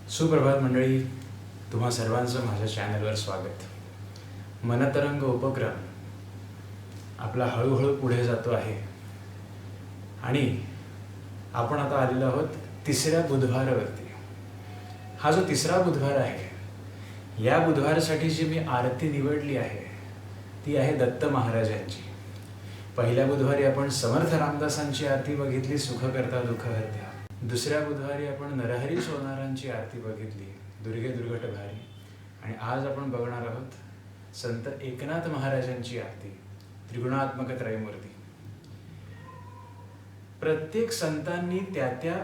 सुप्रभात मंडळी, तुम्हा सर्वांचं माझ्या चॅनलवर स्वागत. मनतरंग उपक्रम आपला हळूहळू पुढे जातो आहे आणि आपण आता आलेलो आहोत तिसऱ्या बुधवारावरती. हा जो तिसरा बुधवार आहे, या बुधवारासाठी जी मी आरती निवडली आहे ती आहे दत्त महाराजांची. पहिल्या बुधवारी आपण समर्थ रामदासांची आरती बघितली, सुख करता दुःख हरता. दुसऱ्या बुधवारी आपण नरहरी सोनारांची आरती बघितली, दुर्गे दुर्गट भारी. आणि आज आपण बघणार आहोत संत एकनाथ महाराजांची आरती, त्रिगुणात्मक त्रयमूर्ती. प्रत्येक संतांनी त्या त्या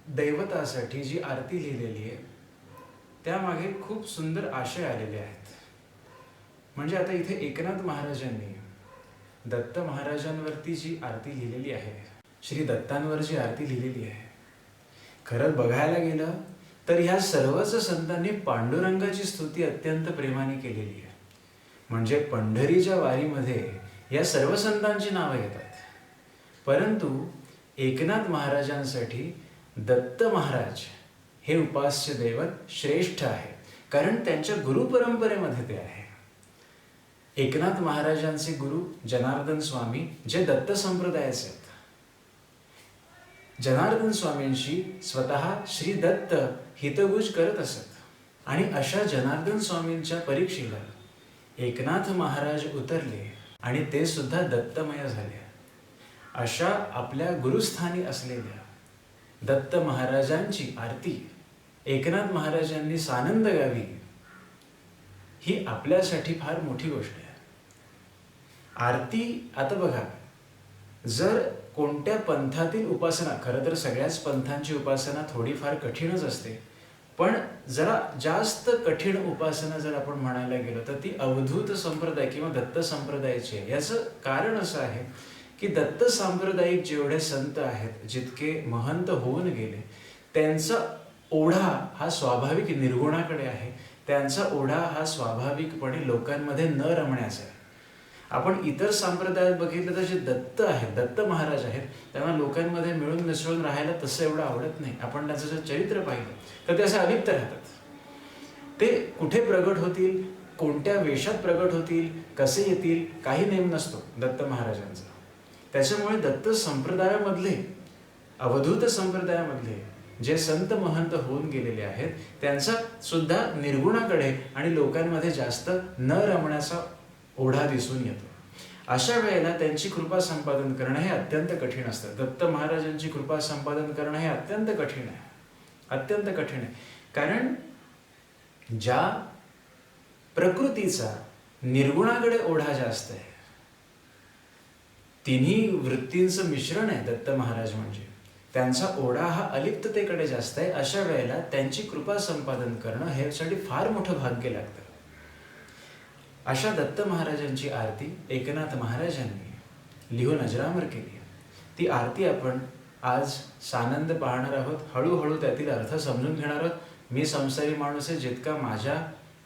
दैवतासाठी जी आरती लिहिलेली आहे त्यामागे खूप सुंदर आशय आलेले आहेत. म्हणजे आता इथे एकनाथ महाराजांनी दत्त महाराजांवरती जी आरती लिहिलेली आहे, श्री दत्तांवर जी आरती लिहिलेली आहे, खरंच बघायला गेलं तर ह्या सर्वच संतांनी पांडुरंगाची स्तुती अत्यंत प्रेमाने केलेली आहे. म्हणजे पंढरीच्या वारीमध्ये या सर्व संतांची नावं येतात, परंतु एकनाथ महाराजांसाठी दत्त महाराज हे उपास्य दैवत श्रेष्ठ आहे, कारण त्यांच्या गुरुपरंपरेमध्ये ते आहे. एकनाथ महाराजांचे गुरु जनार्दन स्वामी, जे दत्त संप्रदायाचे आहेत. जनार्दन स्वामींशी स्वतः श्री दत्त हितगुज करत असत आणि अशा जनार्दन स्वामींच्या परीक्षेला एकनाथ महाराज उतरले आणि ते सुद्धा दत्तमय झाले. अशा आपल्या गुरुस्थानी असलेल्या दत्त महाराजांची आरती एकनाथ महाराजांनी सानंद गावी, ही आपल्यासाठी फार मोठी गोष्ट आहे. आरती आता बघा, जर कोणत्या पंथातील उपासना, खरं तर सगळ्याच पंथांची उपासना थोडीफार कठीणच असते, पण जरा जास्त कठीण उपासना जर आपण म्हणायला गेलो तर ती अवधूत संप्रदाय किंवा दत्त संप्रदायाची आहे. याचं कारण असं आहे की दत्त सांप्रदायिक जेवढे संत आहेत, जितके महंत होऊन गेले, त्यांचा ओढा हा स्वाभाविक निर्गुणाकडे आहे. त्यांचा ओढा हा स्वाभाविकपणे लोकांमध्ये न रमण्याचा आहे. आपण इतर संप्रदायात बघितलं तर जे दत्त आहेत, दत्त महाराज आहेत, त्यांना लोकांमध्ये मिळून मिसळून राहायला तसं एवढं आवडत नाही. आपण त्यांचं जर चरित्र पाहिलं तर ते असे अलिप्त राहतात. ते कुठे प्रगट होतील, कोणत्या वेशात प्रगट होतील, कसे येतील, काही नेम नसतो दत्त महाराजांचा. त्याच्यामुळे दत्त संप्रदायामधले, अवधूत संप्रदायामधले जे संत महंत होऊन गेलेले आहेत, त्यांचा सुद्धा निर्गुणाकडे आणि लोकांमध्ये जास्त न रमण्याचा ओढा दिसून येतो. अशा वेळेला त्यांची कृपा संपादन करणं हे अत्यंत कठीण असतं. दत्त महाराजांची कृपा संपादन करणं हे अत्यंत कठीण आहे, अत्यंत कठीण आहे. कारण ज्या प्रकृतीचा निर्गुणाकडे ओढा जास्त आहे, तिन्ही वृत्तींचं मिश्रण आहे दत्त महाराज, म्हणजे त्यांचा ओढा हा अलिप्ततेकडे जास्त आहे. अशा वेळेला त्यांची कृपा संपादन करणं हे साठी फार मोठं भाग्य लागतं. अशा दत्त महाराजांची आरती एकनाथ महाराजांनी लिहून अजरामर केली. ती आरती आपण आज सानंद पाहणार आहोत, हळूहळू त्यातील अर्थ समजून घेणार आहोत. मी संसारी माणूस आहे, जितका माझ्या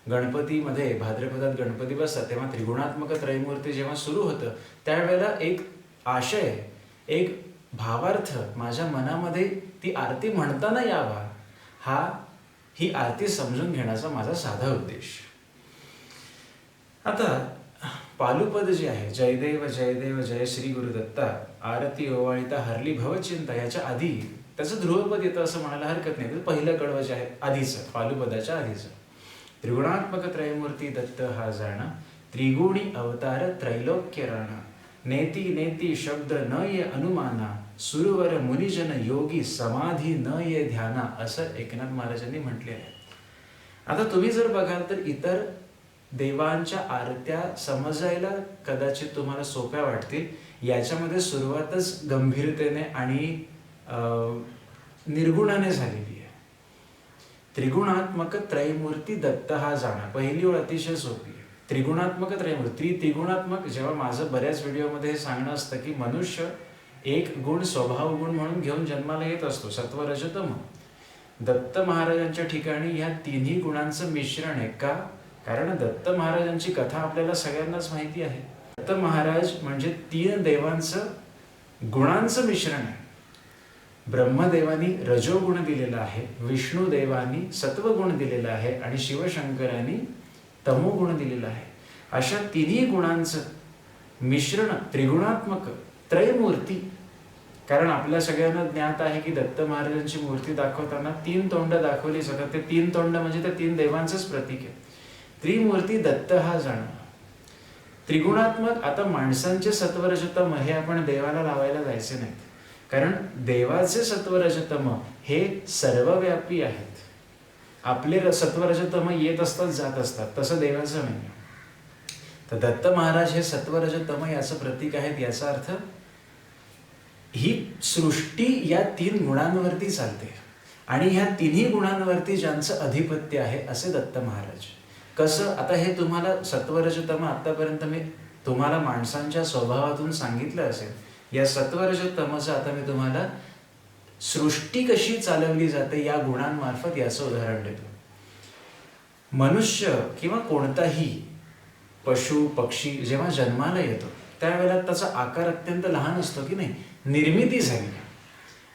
गणपतीमध्ये, भाद्रपदात गणपती बसतात तेव्हा त्रिगुणात्मक त्रयमूर्ती जेव्हा सुरू होतं, त्यावेळेला एक आशय, एक भावार्थ माझ्या मनामध्ये ती आरती म्हणताना यावा, ही आरती समजून घेण्याचा माझा साधा उद्देश. आता पालुपद जे आहे, जयदेव जयदेव जय श्री गुरुदत्ता, आरती ओवाळिता हरली भवचिंता, याच्या आधी त्याचं ध्रुवपद येतं असं म्हणायला हरकत नाही. पहिलं कडवं जे आहे आधीचं, पालुपदाच्या आधीचं, त्रिगुणात्मक त्रयमूर्ती दत्त हा जाणा, त्रिगुणी अवतार त्रैलोक्य राणा, नेती नेती शब्द न ये अनुमाना, सुरवर मुनिजन योगी समाधी न ये ध्याना, असं एकनाथ महाराजांनी म्हटले आहे. आता तुम्ही जर बघाल तर इतर देवांच्या आरत्या समजायला कदाचित तुम्हाला सोप्या वाटतील. याच्यामध्ये सुरुवातच गंभीरतेने आणि निर्गुणाने झालेली आहे. त्रिगुणात्मक त्रयमूर्ती दत्त हा जाणा, पहिली ओळ अतिशय सोपी आहे. त्रिगुणात्मक त्रयमूर्ती, त्रिगुणात्मक, जेव्हा माझं बऱ्याच व्हिडिओमध्ये हे सांगणं असतं की मनुष्य एक गुण स्वभाव गुण म्हणून घेऊन जन्माला येत असतो, सत्व रज तम. दत्त महाराजांच्या ठिकाणी ह्या तिन्ही गुणांचं मिश्रण आहे. का? कारण दत्त महाराजांची कथा आपल्याला सगळ्यांनाच माहिती आहे. दत्त महाराज म्हणजे तीन देवांचं गुणांचं मिश्रण आहे. ब्रह्मदेवानी रजोगुण दिलेला आहे, विष्णुदेवानी सत्वगुण दिलेला आहे आणि शिवशंकरांनी तमोगुण दिलेला आहे. अशा तिन्ही गुणांचं मिश्रण त्रिगुणात्मक त्रयमूर्ती. कारण आपल्या सगळ्यांना ज्ञात आहे की दत्त महाराजांची मूर्ती दाखवताना 3 तोंड दाखवली जातात. ते 3 तोंड म्हणजे त्या 3 देवांचंच प्रतीक आहे. त्रिमूर्ती दत्त हा जाणं. त्रिगुणात्मक. आता माणसांचे सत्वरजतम हे आपण देवाला लावायला जायचे नाहीत, कारण देवाचे सत्वरजतम हे सर्वव्यापी आहेत. आपले सत्वरजतम येत असतात जात असतात, तसं देवाचं नाही. तर दत्त महाराज हे सत्वरजतम याचं प्रतीक आहेत. याचा अर्थ ही सृष्टी या 3 गुणांवरती चालते आणि ह्या तिन्ही गुणांवरती ज्यांचं अधिपत्य आहे असे दत्त महाराज. कसं? आता हे तुम्हाला सत्वरजतम आतापर्यंत मी तुम्हाला माणसांच्या स्वभावातून सांगितलं असेल. या सत्वरजतमचं आता मी तुम्हाला सृष्टी कशी चालवली जाते या गुणांमार्फत याचं उदाहरण देतो. मनुष्य किंवा कोणताही पशु पक्षी जेव्हा जन्माला येतो त्यावेळेला त्याचा आकार अत्यंत लहान असतो की नाही. निर्मिती झाली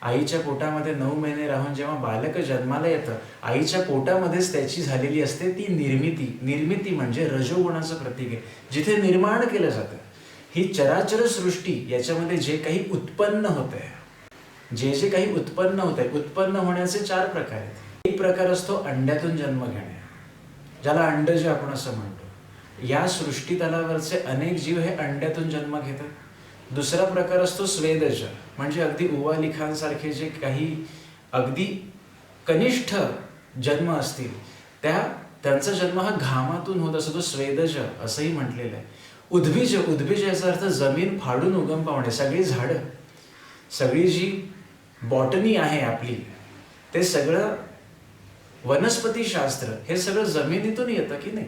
आईच्या पोटामध्ये 9 महिने राहून जेव्हा बालक जन्माला येतं, आईच्या पोटामध्येच त्याची झालेली असते ती निर्मिती. निर्मिती म्हणजे रजोगुणाचं प्रतीक आहे, जिथे निर्माण केलं जातं. ही चराचर सृष्टी याच्यामध्ये जे काही उत्पन्न होत आहे, जे काही उत्पन्न होत आहे, उत्पन्न होण्याचे 4 प्रकार आहेत. एक प्रकार असतो अंड्यातून जन्म घेणे, ज्याला अंडज आपण असं म्हणतो. या सृष्टीतलावरचे अनेक जीव हे अंड्यातून जन्म घेतात. दुसरा प्रकार असतो स्वेदज, म्हणजे अगदी उवालिखांसारखे जे काही अगदी कनिष्ठ जन्म असतील त्यांचा जन्म हा घामातून होत असतो, तो स्वेदज असंही म्हटलेलं आहे. उद्भिज, उद्भिज याचा अर्थ जमीन फाडून उगम पावणे. सगळी झाडं, सगळी जी बॉटनी आहे आपली, ते सगळं वनस्पतीशास्त्र हे सगळं जमिनीतून येतं की नाही.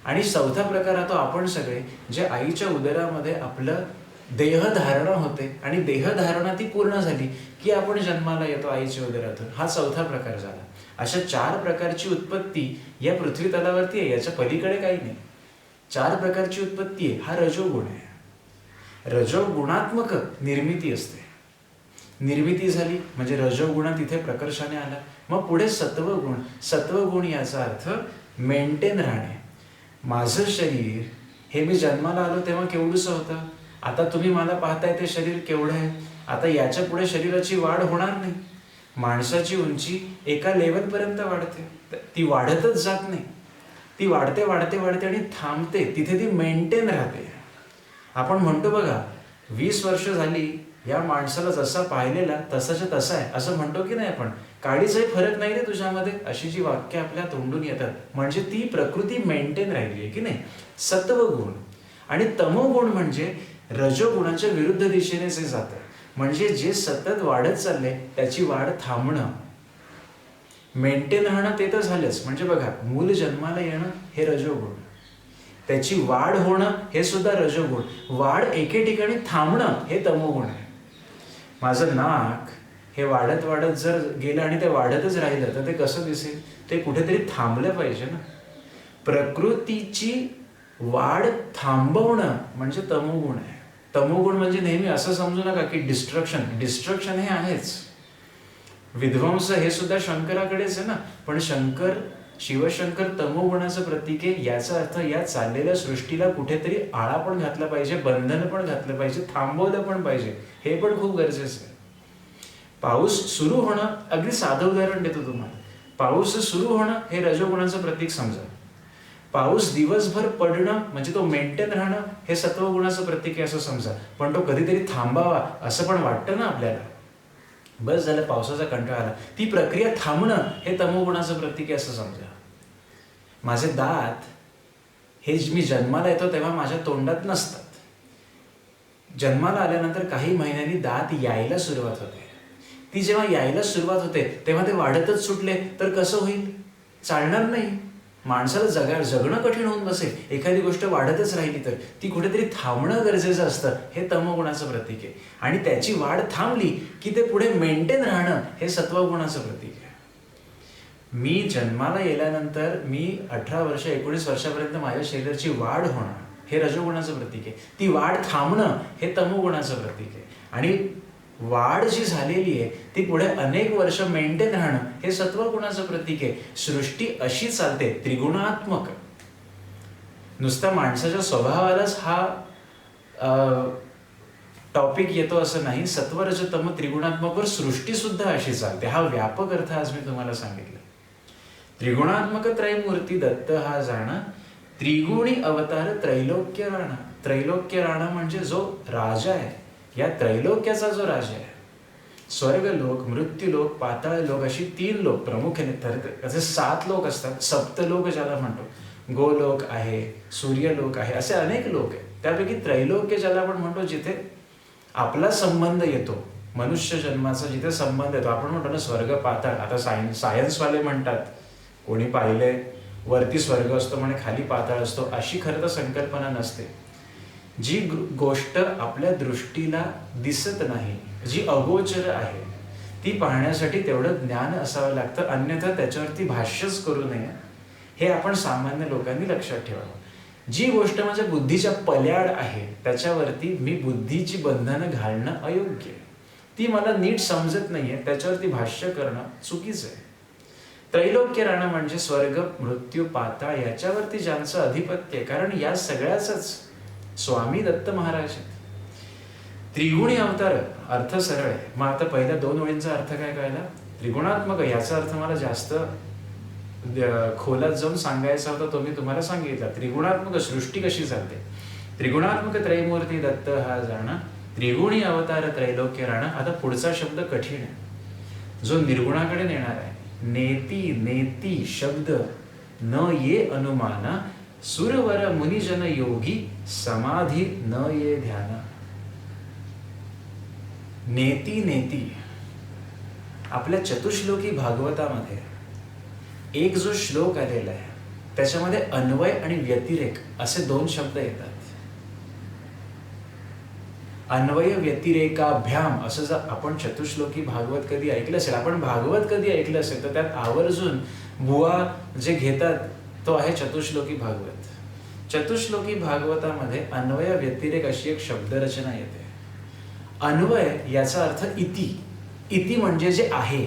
आणि 4था प्रकार हा तो आपण सगळे जे आईच्या उदरामध्ये आपलं देहधारणा होते आणि देहधारणा ती पूर्ण झाली की आपण जन्माला येतो आईच्या उदरातून. हा 4था प्रकार झाला. अशा 4 प्रकारची उत्पत्ती या पृथ्वी तलावरती आहे, याच्या पलीकडे काही नाही. 4 प्रकारची उत्पत्ती आहे. हा रजोगुण आहे. रजोगुणात्मक निर्मिती असते. निर्मिती झाली म्हणजे रजोगुण तिथे प्रकर्षाने आला. मग पुढे सत्वगुण. सत्वगुण याचा अर्थ मेंटेन राहणे. माझं शरीर हे मी जन्माला आलो तेव्हा केवढंसं होतं, आता तुम्ही मला पाहताय ते शरीर केवढं आहे. आता याच्या पुढे शरीराची वाढ होणार नाही. माणसाची उंची एका लेवलपर्यंत वाढते, ती वाढतच जात नाही. ती वाढते वाढते वाढते आणि थांबते, तिथे ती मेंटेन राहते. आपण म्हणतो बघा 20 वर्ष झाली या माणसाला जसा पाहिलेला तसाच्या तसा आहे असं म्हणतो की नाही आपण. काडीचाही फरक नाही रे तुझ्यामध्ये, अशी जी वाक्य आपल्या तोंडून येतात, म्हणजे ती प्रकृती मेंटेन राहिली आहे की नाही. सत्वगुण आणि तमोगुण म्हणजे रजोगुणाच्या विरुद्ध दिशेने जे जातं, म्हणजे जे सतत वाढत चाललंय त्याची वाढ थांबणं. मेंटेन राहणं ते तर झालंच, म्हणजे बघा मूल जन्माला येणं हे रजोगुण, त्याची वाढ होणं हे सुद्धा रजोगुण, वाढ एके ठिकाणी थांबणं हे तमोगुण आहे. माझं नाक हे वाढत वाढत जर गेलं आणि ते वाढतच राहिलं तर ते कसं दिसेल, ते कुठेतरी थांबलं पाहिजे ना. प्रकृतीची वाढ थांबवणं म्हणजे तमोगुण आहे. तमोगुण म्हणजे नेहमी असं समजू नका की डिस्ट्रक्शन हे आहेच. विध्वंस हे सुद्धा शंकराकडेच आहे ना, पण शिवशंकर तमोगुणाचं प्रतीक आहे. याचा अर्थ या चाललेल्या सृष्टीला कुठेतरी आळा पण घातला पाहिजे, बंधन पण घातलं पाहिजे, थांबवलं पण पाहिजे, हे पण खूप गरजेचं आहे. पाऊस सुरू होणं, अगदी साधं उदाहरण देतो तुम्हाला. पाऊस सुरू होणं हे रजोगुणाचं प्रतीक समजा. पाऊस दिवसभर पडणं म्हणजे तो मेंटेन राहणं हे सत्वगुणाचं प्रतीक आहे असं समजा. पण तो कधीतरी थांबावा असं पण वाटतं ना आपल्याला. बस झालं, पावसाचा कंटाळा आला, ती प्रक्रिया थांबणं हे तमोगुणाचं प्रतीक आहे असं समजा. माझे दात हे मी जन्माला येतो तेव्हा माझ्या तोंडात नसतात. जन्माला आल्यानंतर काही महिन्यांनी दात यायला सुरुवात होते. ती जेव्हा यायला सुरुवात होते तेव्हा ते वाढतच सुटले तर कसं होईल, चालणार नाही. माणसाला जगणं कठीण होऊन बसेल. एखादी गोष्ट वाढतच राहिली तर ती कुठेतरी थांबणं गरजेचं असतं, हे तमोगुणाचं प्रतीक आहे. आणि त्याची वाढ थांबली की ते पुढे मेंटेन राहणं हे सत्वगुणाचं प्रतीक आहे. मी जन्माला येल्यानंतर मी 18 वर्ष 19 वर्षापर्यंत माझ्या शरीराची वाढ होणं हे रजोगुणाचं प्रतीक आहे. ती वाढ थांबणं हे तमोगुणाचं प्रतीक आहे. आणि वाढ जी झालेली आहे ती पुढे अनेक वर्ष मेंटेन राहणं हे सत्वगुणाचं प्रतीक आहे. सृष्टी अशी चालते त्रिगुणात्मक. नुसता माणसाच्या स्वभावालाच हा टॉपिक येतो असं नाही. सत्वरजतम त्रिगुणात्मकवर सृष्टी सुद्धा अशी चालते. हा व्यापक अर्थ आज मी तुम्हाला सांगितला. त्रिगुणात्मक त्रयमूर्ती दत्त हा जाणं, त्रिगुणी अवतार त्रैलोक्य राणा. त्रैलोक्य राणा म्हणजे जो राजा आहे, या त्रैलोक्याचा जो राजा आहे. स्वर्गलोक, मृत्यूलोक, पाताळलोक अशी 3 लोक प्रामुख्याने ठरतात. असे 7 लोक असतात. सप्तलोक ज्याला म्हणतो. गोलोक आहे, सूर्यलोक आहे, असे अनेक लोक आहेत. त्यापैकी त्रैलोक्य ज्याला आपण म्हणतो, जिथे आपला संबंध येतो, मनुष्य जन्माचा जिथे संबंध येतो. आपण म्हणतो ना स्वर्ग पाताळ. आता सायन्सवाले म्हणतात, कोणी पाहिले वरती स्वर्ग असतो म्हणे खाली पाताळ असतो, अशी खरं तर संकल्पना नसते. जी गोष्ट आपल्या दृष्टीला दिसत नाही, जी अगोचर आहे, ती पाहण्यासाठी तेवढं ज्ञान असावं लागतं. अन्यथा त्याच्यावरती भाष्यच करू नये, हे आपण सामान्य लोकांनी लक्षात ठेवावं. जी गोष्ट माझ्या बुद्धीच्या पल्याड आहे, त्याच्यावरती मी बुद्धीची बंधनं घालणं अयोग्य आहे. ती मला नीट समजत नाहीये, त्याच्यावरती भाष्य करणं चुकीचं आहे. त्रैलोक्य राणा म्हणजे स्वर्ग, मृत्यू, पाताळ याच्यावरती ज्यांचं अधिपत्य आहे. कारण या सगळ्याच स्वामी दत्त महाराज आहेत. त्रिगुणी अवतार, अर्थ सरळ आहे. मग आता पहिल्या 2 ओळींचा अर्थ काय कळला? त्रिगुणात्मक. याचा अर्थ मला जास्त खोलात जाऊन सांगायचा होता, तो मी तुम्हाला सांगितला. त्रिगुणात्मक सृष्टी कशी चालते. त्रिगुणात्मक त्रयमूर्ती दत्त हा जाणं, त्रिगुणी अवतार त्रैलोक्य राणा. आता पुढचा शब्द कठीण आहे, जो निर्गुणाकडे नेणार आहे. नेती नेती शब्द न ये अनुमाना, सुरवर मुनिजन योगी समाधी न ये ध्यान. नेती नेती. आपल्या चतुश्लोकी भागवतामध्ये एक जो श्लोक आलेला आहे, त्याच्यामध्ये अन्वय आणि व्यतिरेक असे 2 शब्द येतात. अन्वय व्यतिरेकाभ्याम असं जर आपण चतुश्लोकी भागवत कधी ऐकलं असेल, आपण भागवत कधी ऐकलं असेल, तर त्यात आवर्जून बुवा जे घेतात तो आहे चतुश्लोकी भागवत. चतुश्लोकी भागवतामध्ये अन्वय व्यतिरेक अशी एक शब्दरचना येते. अन्वय याचा अर्थ इति. इति म्हणजे जे आहे,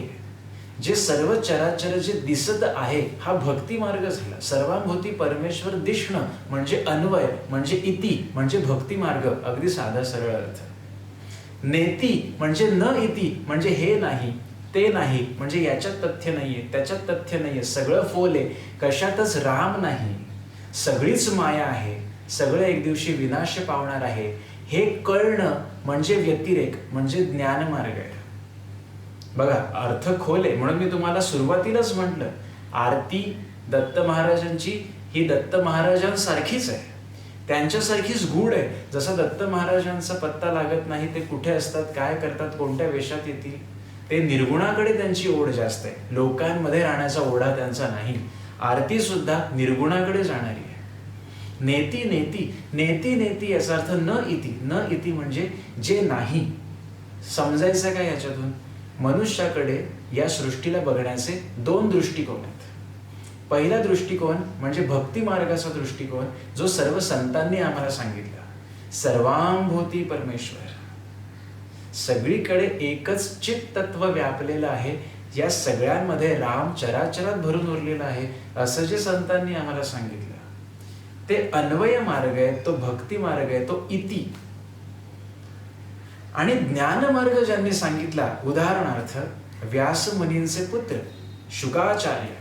जे सर्व चराचर जे दिसत आहे, हा भक्ती मार्ग झाला. सर्वांभूती परमेश्वर दिसणं म्हणजे अन्वय, म्हणजे इति म्हणजे भक्ती मार्ग. अगदी साधा सरळ अर्थ. नेती म्हणजे न इति म्हणजे हे नाही ते नाही, म्हणजे याच्यात तथ्य नाहीये, त्याच्यात तथ्य नाहीये, सगळं फोल आहे, कशातच राम नाही, सगळीच माया आहे, सगळं एक दिवशी विनाश पावणार आहे, हे कळणं म्हणजे व्यतिरेक, म्हणजे ज्ञानमार्ग आहे. बघा, अर्थ खोल आहे. म्हणून मी तुम्हाला सुरुवातीलाच म्हटलं, आरती दत्त महाराजांची ही दत्त महाराजांसारखीच आहे, त्यांच्यासारखीच गूढ आहे. जसं दत्त महाराजांचा पत्ता लागत नाही, ते कुठे असतात, काय करतात, कोणत्या वेशात येतील, ते निर्गुणाकडे त्यांची ओढ जास्त आहे. लोकांमध्ये राहण्याचा ओढा त्यांचा नाही. आरती सुद्धा निर्गुणाकडे जाणारी आहे. नेती नेती. नेती नेती याचा अर्थ न इति. न इति म्हणजे जे नाही. समजायचं काय याच्यातून? मनुष्याकडे या सृष्टीला बघण्याचे 2 दृष्टिकोन आहेत. पहिला दृष्टिकोन म्हणजे भक्ती मार्गाचा दृष्टिकोन, जो सर्व संतांनी आम्हाला सांगितला. सर्वांभूती परमेश्वर, सगळीकडे एकच चित तत्व व्यापलेलं आहे, या सगळ्यांमध्ये राम चराचरात भरून उरलेला आहे, असं जे संतांनी आम्हाला सांगितलं. ते अन्वय मार्ग आहे, तो भक्ती मार्ग आहे, तो इति. आणि ज्ञानमार्ग ज्यांनी सांगितला, उदाहरणार्थ व्यास मुनींचे पुत्र शुकाचार्य,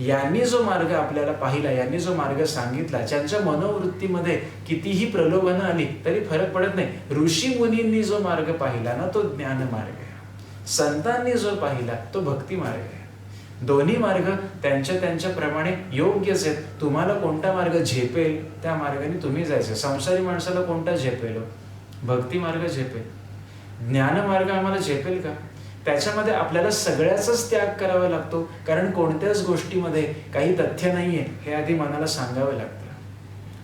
यांनी जो मार्ग आपल्याला पाहिला, यांनी जो मार्ग सांगितला, ज्यांच्या मनोवृत्तीमध्ये कितीही प्रलोभनं आली तरी फरक पडत नाही. ऋषी मुनींनी जो मार्ग पाहिला ना, तो ज्ञानमार्ग आहे. संतांनी जो पाहिला तो भक्ती मार्ग आहे. दोन्ही मार्ग त्यांच्या प्रमाणे योग्यच आहेत. तुम्हाला कोणता मार्ग झेपेल त्या मार्गाने तुम्ही जायचं. संसारी माणसाला कोणता झेपेल? भक्ती मार्ग झेपेल. ज्ञानमार्ग आम्हाला झेपेल का? त्याच्यामध्ये आपल्याला सगळ्याचाच त्याग करावा लागतो, कारण कोणत्याच गोष्टीमध्ये काही तथ्य नाहीये हे आधी मनाला सांगावं लागतं.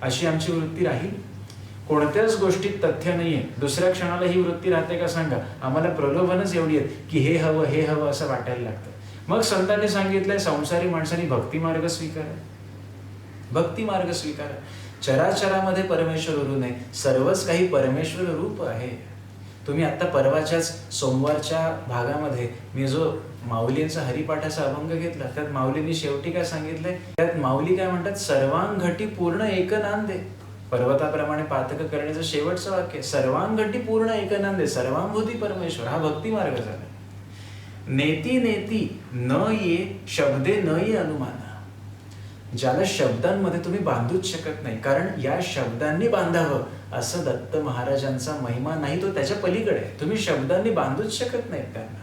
अशी आमची वृत्ती राहील. कोणत्याच गोष्टीत तथ्य नाहीये, दुसऱ्या क्षणाला ही वृत्ती राहते का सांगा? आम्हाला प्रलोभनच एवढी आहेत की हे हवं असं वाटायला लागतं. मग संतांनी सांगितलंय, संसारी माणसांनी भक्ती मार्ग स्वीकारा. भक्ती मार्ग स्वीकारा. चराचरामध्ये परमेश्वर उरू नये, सर्वच काही परमेश्वर रूप आहे. तुम्ही आत्ता परवाच्याच सोमवारच्या भागामध्ये मी जो माऊलींचा हरिपाठाचा अभंग घेतला, त्यात माऊलींनी शेवटी काय सांगितलंय, त्यात माऊली काय म्हणतात, सर्वांघटी पूर्ण एक नांदे. पर्वताप्रमाणे पातक करण्याचं शेवटचं वाक्य, सर्वांघटी पूर्ण एक नांदे, सर्वांभूती परमेश्वर. हा भक्ती मार्ग झाला. नेती नेती न ये शब्दे न ये अनुमाना. ज्याला शब्दांमध्ये तुम्ही बांधूच शकत नाही, कारण या शब्दांनी बांधावं असं दत्त महाराजांचा महिमा नाही, तो त्याच्या पलीकडे. तुम्ही शब्दांनी बांधूच शकत नाहीत त्यांना.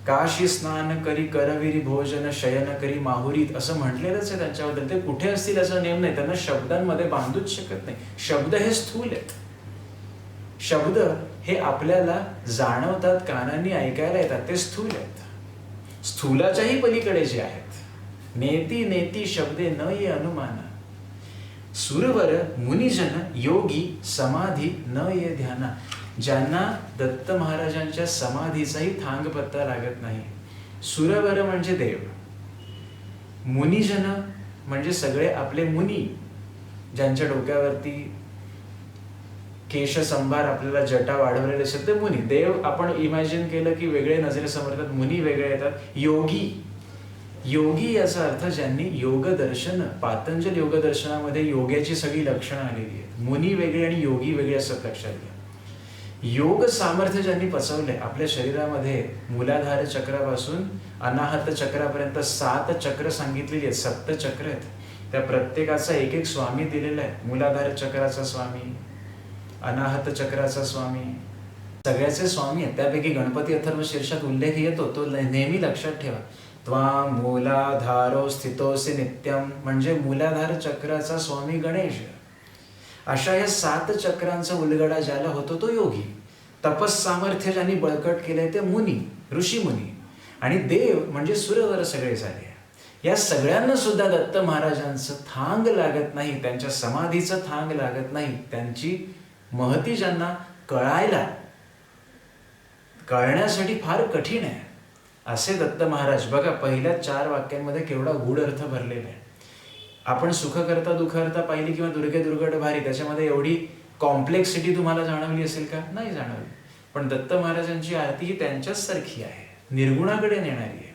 काशी स्नान करी करविरी भोजन शयन करी माहुरीत असं म्हटलेलंच आहे त्यांच्याबद्दल. ते कुठे असतील असा नेम नाही, त्यांना शब्दांमध्ये बांधूच शकत नाही. शब्द हे स्थूल आहेत. शब्द हे आपल्याला जाणवतात, कानांनी ऐकायला येतात, ते स्थूल आहेत. स्थूलाच्याही पलीकडे जे आहेत. नेती नेती शब्दे न ये अनुमाना. सुरवर मुनिजन योगी समाधी न ये ध्याना. ज्यांना दत्त महाराजांच्या समाधीचाही थांग पत्ता लागत नाही. सुरवर म्हणजे देव, मुनिजन म्हणजे सगळे आपले मुनी, ज्यांच्या डोक्यावरती केशसंभार आपल्याला जटा वाढवलेले असतात ते मुनी. देव आपण इमॅजिन केलं की वेगळे नजरेसमोर येतात, मुनी वेगळे येतात. योगी, योगी याचा अर्थ ज्यांनी योग दर्शन, पातंजल योग दर्शनामध्ये योग्याची सगळी लक्षणं आलेली आहेत. मुनी वेगळे आणि योगी वेगळे असतात, लक्षात घ्या. योग सामर्थ्य ज्यांनी पचवलंय आपल्या शरीरामध्ये, मूलाधार चक्रापासून अनाहत चक्रापर्यंत 7 चक्र सांगितलेली आहेत, 7 चक्र आहेत. त्या प्रत्येकाचा एक एक स्वामी दिलेला आहे. मूलाधार चक्राचा स्वामी, अनाहत चक्राचा स्वामी, सगळ्याचे स्वामी आहेत. त्यापैकी गणपती अथर्व शीर्षात उल्लेख येतो, तो नेहमी लक्षात ठेवा. त्वां मूलाधारो स्थितोसि नित्यम म्हणजे मूलाधार चक्राचा स्वामी गणेश. अशा या 7 चक्रांचा उलगडा ज्याला होतो तो योगी. तपस सामर्थ्य ज्यांनी बळकट केलंय ते मुनी, ऋषी मुनी. आणि देव म्हणजे सुरवर सगळे झाले. या सगळ्यांना सुद्धा दत्त महाराजांचं थांग लागत नाही, त्यांच्या समाधीचं थांग लागत नाही. त्यांची महती ज्यांना कळण्यासाठी फार कठीण आहे असे दत्त महाराज. बघा, पहिल्या 4 वाक्यांमध्ये केवढा गूढ अर्थ भरलेला आहे. आपण सुख करता दुःख करता पाहिली किंवा दुर्गे दुर्गट भारी, त्याच्यामध्ये एवढी कॉम्प्लेक्सिटी तुम्हाला जाणवली असेल का? नाही जाणवली. पण दत्त महाराजांची आरती ही त्यांच्याच सारखी आहे, निर्गुणाकडे नेणारी आहे.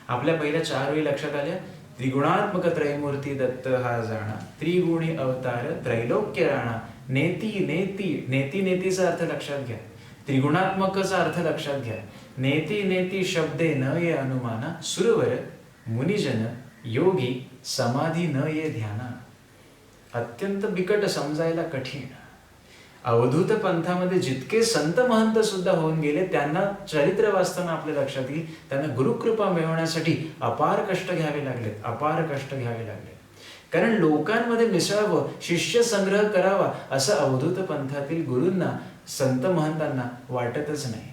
आपल्या पहिल्या 4 वेळी लक्षात आल्या, त्रिगुणात्मक त्रयमूर्ती दत्त हा जाणा, त्रिगुणी अवतार त्रैलोक्य राणा. नेती नेती, नेती नेतीचा अर्थ लक्षात घ्या, त्रिगुणात्मकचा अर्थ लक्षात घ्या. नेती नेती शब्दे न ये अनुमाना. सुरवर मुनिजन योगी समाधी न ये ध्याना. अत्यंत बिकट, समजायला कठीण. अवधूत पंथामध्ये जितके संत महंत सुद्धा होऊन गेले, त्यांना चरित्र वाचताना आपल्या लक्षात येईल, त्यांना गुरुकृपा मिळवण्यासाठी अपार कष्ट घ्यावे लागलेत, अपार कष्ट घ्यावे लागले. कारण लोकांमध्ये मिसळावं, शिष्य संग्रह करावा असं अवधूत पंथातील गुरूंना, संत महंतांना वाटतच नाही.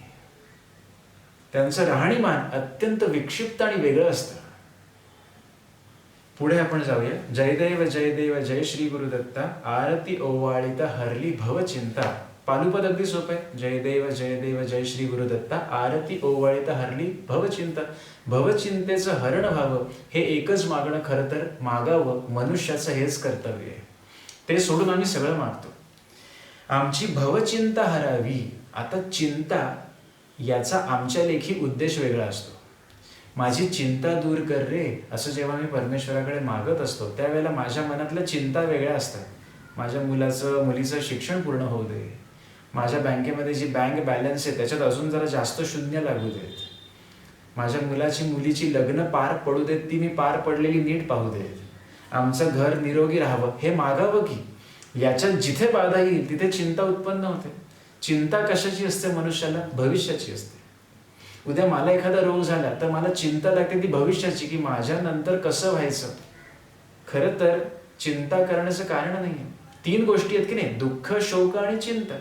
त्यांचं राहणीमान अत्यंत विक्षिप्त आणि वेगळं असतं. पुढे आपण जाऊया. जयदेव जयदेव जय श्री गुरुदत्ता, आरती ओवाळीता हरली भवचिंता. पालुपद अगदी सोपं आहे. जयदेव जयदेव जय श्री गुरुदत्ता, आरती ओवाळीता हरली भवचिंता. भवचिंतेचं हरण व्हावं हे एकच मागणं खरं तर मागावं मनुष्याचं हेच कर्तव्य आहे. ते सोडून आम्ही सगळं मागतो. आमची भवचिंता हरावी. आता चिंता याचा आमच्या लेखी उद्देश वेगळा असतो. माझी चिंता दूर कर रे असं जेव्हा मी परमेश्वराकडे मागत असतो, त्यावेळेला माझ्या मनातल्या चिंता वेगळ्या असतात. माझ्या मुलीचं शिक्षण पूर्ण होऊ दे, माझ्या बँकेमध्ये जी बँक बॅलन्स आहे त्याच्यात अजून जरा जास्त शून्य लागू देत, माझ्या मुलीची लग्न पार पडू देत, ती मी पार पडलेली नीट पाहू देत, आमचं घर निरोगी राहावं हे मागावं की. याच्यात जिथे बाधा येईल तिथे चिंता उत्पन्न होते. चिंता कशाची असते मनुष्याला? भविष्याची असते. उद्या मला एखादा रोग झाला तर मला चिंता लागते ती भविष्याची, की माझ्या नंतर कसं व्हायचं. खरं तर चिंता करण्याचं कारण नाहीये. 3 गोष्टी आहेत की नाही, दुःख, शोक आणि चिंता.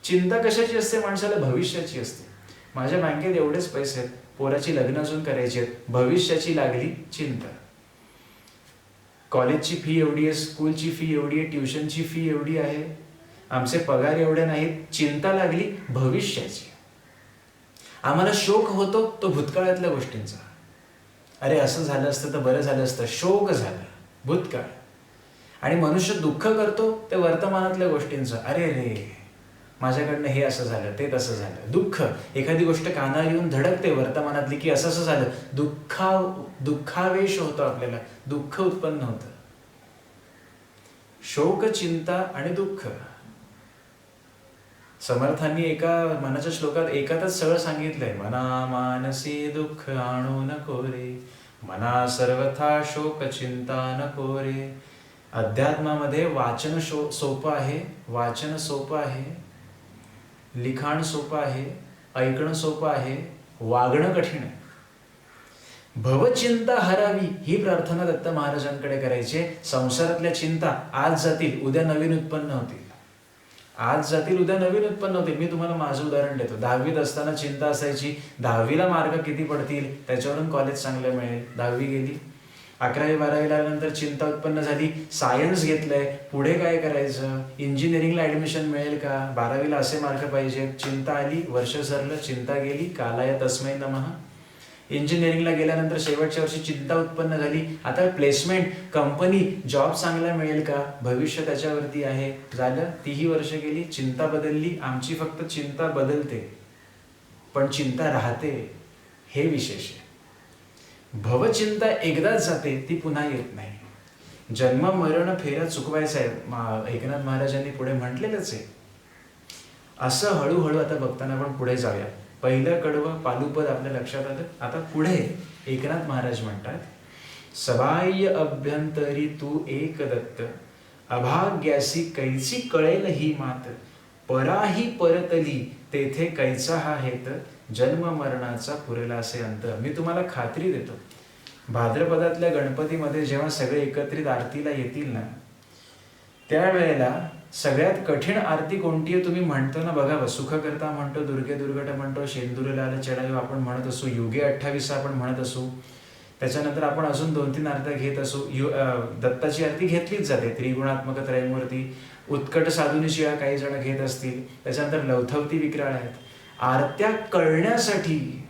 चिंता कशाची असते माणसाला? भविष्याची असते. माझ्या बँकेत एवढेच पैसे आहेत, पोराची लग्न अजून करायची आहेत, भविष्याची लागली चिंता. कॉलेजची फी एवढी आहे, स्कूलची फी एवढी आहे, ट्युशनची फी एवढी आहे, आमचे पगार एवढे नाहीत, चिंता लागली भविष्याची. आम्हाला शोक होतो तो भूतकाळातल्या गोष्टींचा. अरे असं झालं असतं तर बरं झालं असतं, शोक झाला भूतकाळ. आणि मनुष्य दुःख करतो ते वर्तमानातल्या गोष्टींचं. अरे रे माझ्याकडनं हे असं झालं, ते तसं झालं. दुःख, एखादी गोष्ट कानावर येऊन धडकते वर्तमानातली की असं असं झालं, दुःखावेश होतो, आपल्याला दुःख उत्पन्न होतं. शोक, चिंता आणि दुःख. समर्थांनी एका मनाच्या श्लोकात एकातच सगळं सांगितलंय. मना मानसी दुःख आणू नको रे, मना सर्वथा शोक चिंता नको रे. अध्यात्मामध्ये वाचन सोपं आहे, वाचन सोपं आहे, लिखाण सोपं आहे, ऐकणं सोपं आहे, वागणं कठीण आहे. भवचिंता हरावी ही प्रार्थना दत्त महाराजांकडे करायची. संसारातल्या चिंता आज जातील, उद्या नवीन उत्पन्न होतील. आज जातील, उद्या नवीन उत्पन्न होतील. मी तुम्हाला माझं उदाहरण देतो. 10वीत असताना चिंता असायची, 10वीला मार्क किती पडतील, त्याच्यावरून कॉलेज चांगलं मिळेल. 10वी गेली, 11वी 12वीला नंतर चिंता उत्पन्न झाली. सायन्स घेतलंय, पुढे काय करायचं, इंजिनिअरिंगला ऍडमिशन मिळेल का, 12वीला असे मार्क पाहिजे. चिंता आली, वर्ष सरलं, चिंता गेली, कालाय तस्मै नमः. इंजिनिअरिंगला गेल्यानंतर शेवटच्या वर्षी चिंता उत्पन्न झाली. आता प्लेसमेंट, कंपनी, जॉब चांगला मिळेल का, भविष्य त्याच्यावरती आहे. झालं, तीही वर्ष गेली, चिंता बदलली. आमची फक्त चिंता बदलते, पण चिंता राहते, हे विशेष आहे. भवचिंता एकदाच जाते, ती पुन्हा येत नाही. जन्म मरण फेरा चुकवायचा आहे, एकनाथ महाराजांनी पुढे म्हटलेलंच आहे. असं हळूहळू आता बघताना आपण पुढे जाऊया. पहिलं कडवं पालुपद आपल्या लक्षात आलं. आता पुढे एकनाथ महाराज म्हणतात, सबाह्य अभ्यंतरी तू एक दत्त, अभाग्यासी कैची कळेल ही मात, पराही परतली तेथे कैचा हा हेत, जन्म मरणाचा पुरेला असे अंत. मी तुम्हाला खात्री देतो, भाद्रपदातल्या गणपतीमध्ये जेव्हा सगळे एकत्रित आरतीला येतील ना, त्यावेळेला सगळ्यात कठीण आरती कोणती आहे तुम्ही म्हणतो ना, बघा. सुखकर्ता म्हणतो, दुर्गे दुर्गट म्हणतो, शेंदुरलाल चढाई आपण म्हणत असू, युगे 28 आपण म्हणत असू. त्याच्यानंतर आपण अजून 2-3 आरत्या घेत असू. दत्ताची आरती घेतलीच जाते, त्रिगुणात्मक त्रयमूर्ती. उत्कट साधूनीची काही जण घेत असतील. त्याच्यानंतर लवथवती विक्राळ आहेत. आरत्या कळण्यासाठी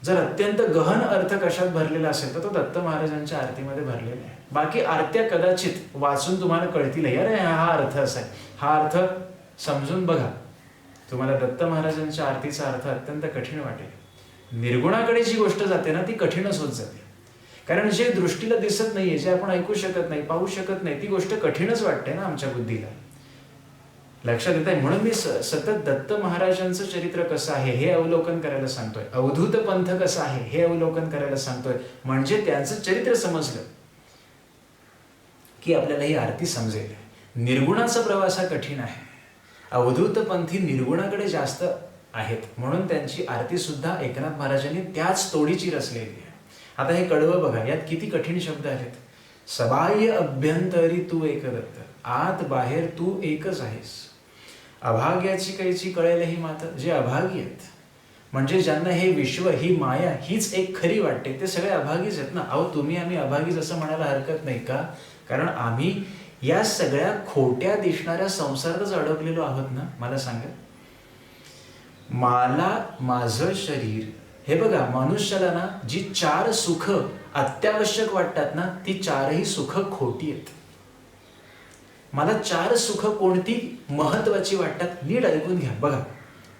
जर अत्यंत गहन अर्थ कशात भरलेला असेल तर तो दत्त महाराजांच्या आरतीमध्ये भरलेला आहे. बाकी आरत्या कदाचित वाचून तुम्हाला कळतील, अरे हा अर्थ असा आहे, हा अर्थ समजून बघा. तुम्हाला दत्त महाराजांच्या आरतीचा अर्थ अत्यंत कठीण वाटेल. निर्गुणाकडे जी गोष्ट जाते ना, ती कठीणच होत जाते. कारण जे दृष्टीला दिसत नाहीये, जे आपण ऐकू शकत नाही, पाहू शकत नाही, ती गोष्ट कठीणच वाटते ना आमच्या बुद्धीला. लक्षात येत आहे. म्हणून मी सतत दत्त महाराजांचं चरित्र कसं आहे हे अवलोकन करायला सांगतोय. अवधूत पंथ कसं आहे हे अवलोकन करायला सांगतोय. म्हणजे त्यांचं चरित्र समजलं की आपल्याला ही आरती समजेल. निर्गुणाचा प्रवास हा कठीण आहे. अवधूत पंथी निर्गुणाकडे जास्त आहेत, म्हणून त्यांची आरती सुद्धा एकनाथ महाराजांनी त्याच तोडीची रचलेली आहे. आता हे कडवं बघा, यात किती कठीण शब्द आहेत. सबाह्य अभ्यंतरी तू एक दत्त, आत बाहेर तू एकच आहेस. अभाग्याची कैची कळेल ही माता. जे अभागी आहेत, म्हणजे ज्यांना हे विश्व, ही माया हीच एक खरी वाटते, ते सगळे अभागीच आहेत ना. अहो, तुम्ही आम्ही अभागीच असं म्हणायला हरकत नाही का? कारण आम्ही या सगळ्या खोट्या दिसणाऱ्या संसारातच अडकलेलो आहोत ना. मला सांगा, मला माझं शरीर, हे बघा, मनुष्याला ना जी 4 सुख अत्यावश्यक वाटतात ना, ती 4ही सुख खोटी आहेत. मला 4 सुख कोणती महत्वाची वाटतात, नीट ऐकून घ्या. बघा,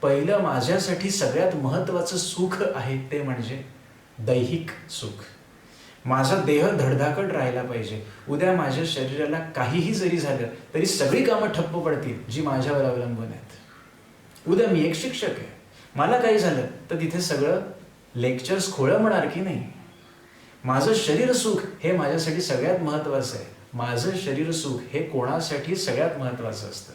पहिलं माझ्यासाठी सगळ्यात महत्वाचं सुख आहे ते म्हणजे दैहिक सुख. माझा देह धडधाकट राहायला पाहिजे. उद्या माझ्या शरीराला काहीही जरी झालं तरी सगळी कामं ठप्प पडतील जी माझ्यावर अवलंबून आहेत. उद्या मी एक शिक्षक आहे, मला काही झालं तर तिथे सगळं लेक्चर्स खोळंबणार की नाही. माझं शरीर सुख हे माझ्यासाठी सगळ्यात महत्वाचं आहे. माझं शरीर सुख हे कोणासाठी सगळ्यात महत्वाचं असतं.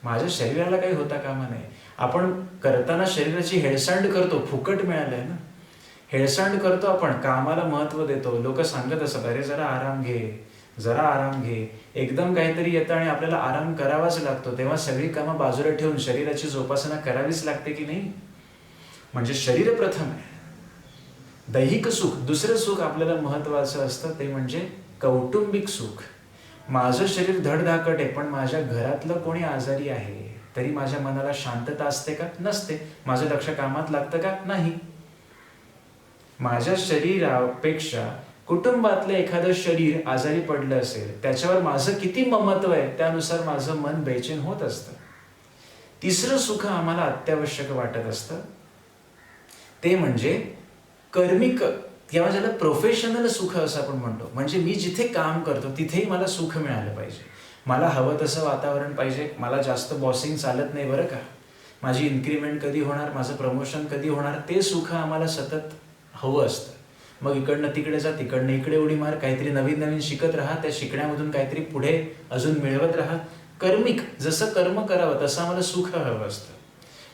माझ्या शरीराला काही होता कामा नये. आपण करताना शरीराची हेळसांड करतो, फुकट मिळालंय ना. हेळसांड करतो आपण, कामाला महत्व देतो. लोक सांगत असतात, अरे जरा आराम घे, जरा आराम घे. एकदम काहीतरी येतं आणि आपल्याला आराम करावाच लागतो, तेव्हा सगळी कामं बाजूला ठेवून शरीराची जोपासना करावीच लागते की नाही. म्हणजे शरीर प्रथम आहे. दैहिक सुख, दुसरं सुख आपल्याला महत्वाचं असतं, ते म्हणजे कौटुंबिक सुख. माझं शरीर धडधाकट आहे, पण माझ्या घरातलं कोणी आजारी आहे तरी माझ्या मनाला शांतता असते का? नसते. माझं लक्ष कामात लागतं का? नाही. माझ्या शरीरापेक्षा कुटुंबातलं एखादं शरीर आजारी पडलं असेल, त्याच्यावर माझं किती ममत्व आहे त्यानुसार माझं मन बेचैन होत असतं. तिसरं सुख आम्हाला अत्यावश्यक वाटत असतं, ते म्हणजे कर्मिक किंवा ज्याला प्रोफेशनल सुख असं आपण म्हणतो. म्हणजे मी जिथे काम करतो तिथेही मला सुख मिळालं पाहिजे, मला हवं तसं वातावरण पाहिजे, मला जास्त बॉसिंग चालत नाही बरं का, माझी इन्क्रीमेंट कधी होणार, माझं प्रमोशन कधी होणार, ते सुख आम्हाला सतत हवं असतं. मग इकडनं तिकडे जा, तिकडनं इकडे उडी मार, काहीतरी नवीन नवीन शिकत राहा, त्या शिकण्यामधून काहीतरी पुढे अजून मिळवत राहा. कर्मिक, जसं कर्म करावं तसं आम्हाला सुख हवं असतं.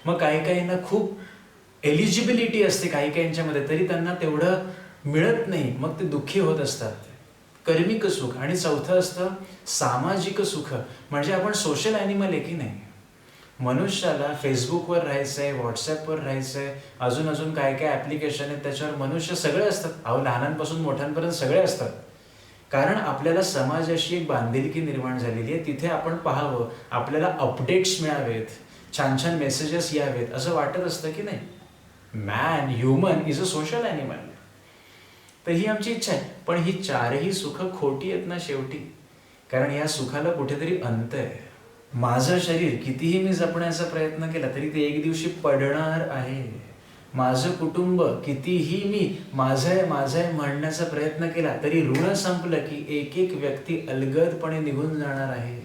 मग काही काहींना खूप एलिजिबिलिटी असते काही काहींच्यामध्ये, तरी त्यांना तेवढं मिळत नाही, मग ते दुःखी होत असतात. कर्मिक सुख. आणि चौथं असतं सामाजिक सुख. म्हणजे आपण सोशल ॲनिमल आहे की नाही, मनुष्याला फेसबुकवर राहायचं आहे, व्हॉट्सॲपवर राहायचं आहे, अजून काय काय ॲप्लिकेशन आहेत त्याच्यावर मनुष्य सगळे असतात. लहानांपासून मोठ्यांपर्यंत सगळे असतात. कारण आपल्याला समाजाशी एक बांधिलकी निर्माण झालेली आहे. तिथे आपण पाहावं, आपल्याला अपडेट्स मिळावेत, छान छान मेसेजेस यावेत असं वाटत असतं की नाही. Man, human is a social animal. तर ही आमची इच्छा आहे. पण ही चारही सुख खोटी आहेत ना शेवटी, कारण या सुखाला कुठेतरी अंत आहे. माझं शरीर कितीही मी जपण्याचा प्रयत्न केला तरी ते एक दिवशी पडणार आहे. माझं कुटुंब कितीही मी माझं म्हणण्याचा प्रयत्न केला तरी ऋण संपलं की एक एक व्यक्ती अलगदपणे निघून जाणार आहे.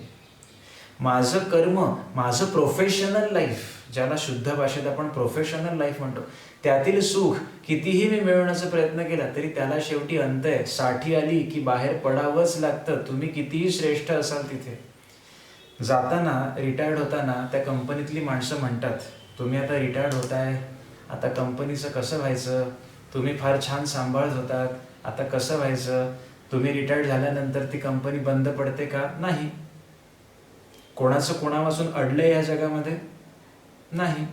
माझं कर्म, माझं प्रोफेशनल लाईफ, ज्याला शुद्ध भाषेत आपण प्रोफेशनल लाईफ म्हणतो, त्यातील सुख कितीही मी मिळवण्याचा प्रयत्न केला तरी त्याला शेवटी अंत आहे. साठी आली की बाहेर पडावंच लागतं, तुम्ही कितीही श्रेष्ठ असाल तिथे. जाताना, रिटायर्ड होताना त्या कंपनीतली माणसं म्हणतात, तुम्ही आता रिटायर्ड होताय, आता कंपनीचं कसं व्हायचं, तुम्ही फार छान सांभाळत होतात, आता कसं व्हायचं, तुम्ही रिटायर्ड झाल्यानंतर ती कंपनी बंद पडते का? नाही. कोणाचं कोणापासून अडलंय या जगामध्ये? नाही.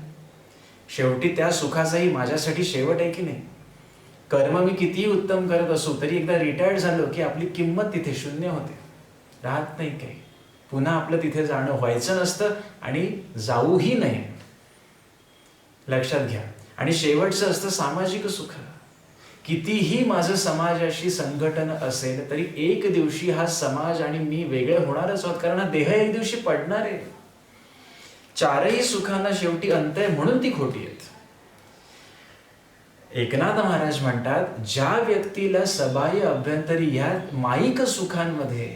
शेवटी त्या सुखाचाही माझ्यासाठी शेवट आहे की नाही. कर्म मी कितीही उत्तम करत असू तरी एकदा रिटायर्ड झालो की आपली किंमत तिथे शून्य होते, राहत नाही काही. पुन्हा आपलं तिथे जाणं व्हायचं नसतं आणि जाऊही नये, लक्षात घ्या. आणि शेवटचं असतं सामाजिक सुख. कितीही माझं समाजाशी संघटन असेल तरी एक दिवशी हा समाज आणि मी वेगळे होणारच आहोत, कारण हा देह एक दिवशी पडणार आहे. चारही सुखांना शेवटी अंत आहे, म्हणून ती खोटी आहेत. एकनाथ महाराज म्हणतात, ज्या व्यक्तीला सबाह्य अभ्यंतरी या माईक सुखांमध्ये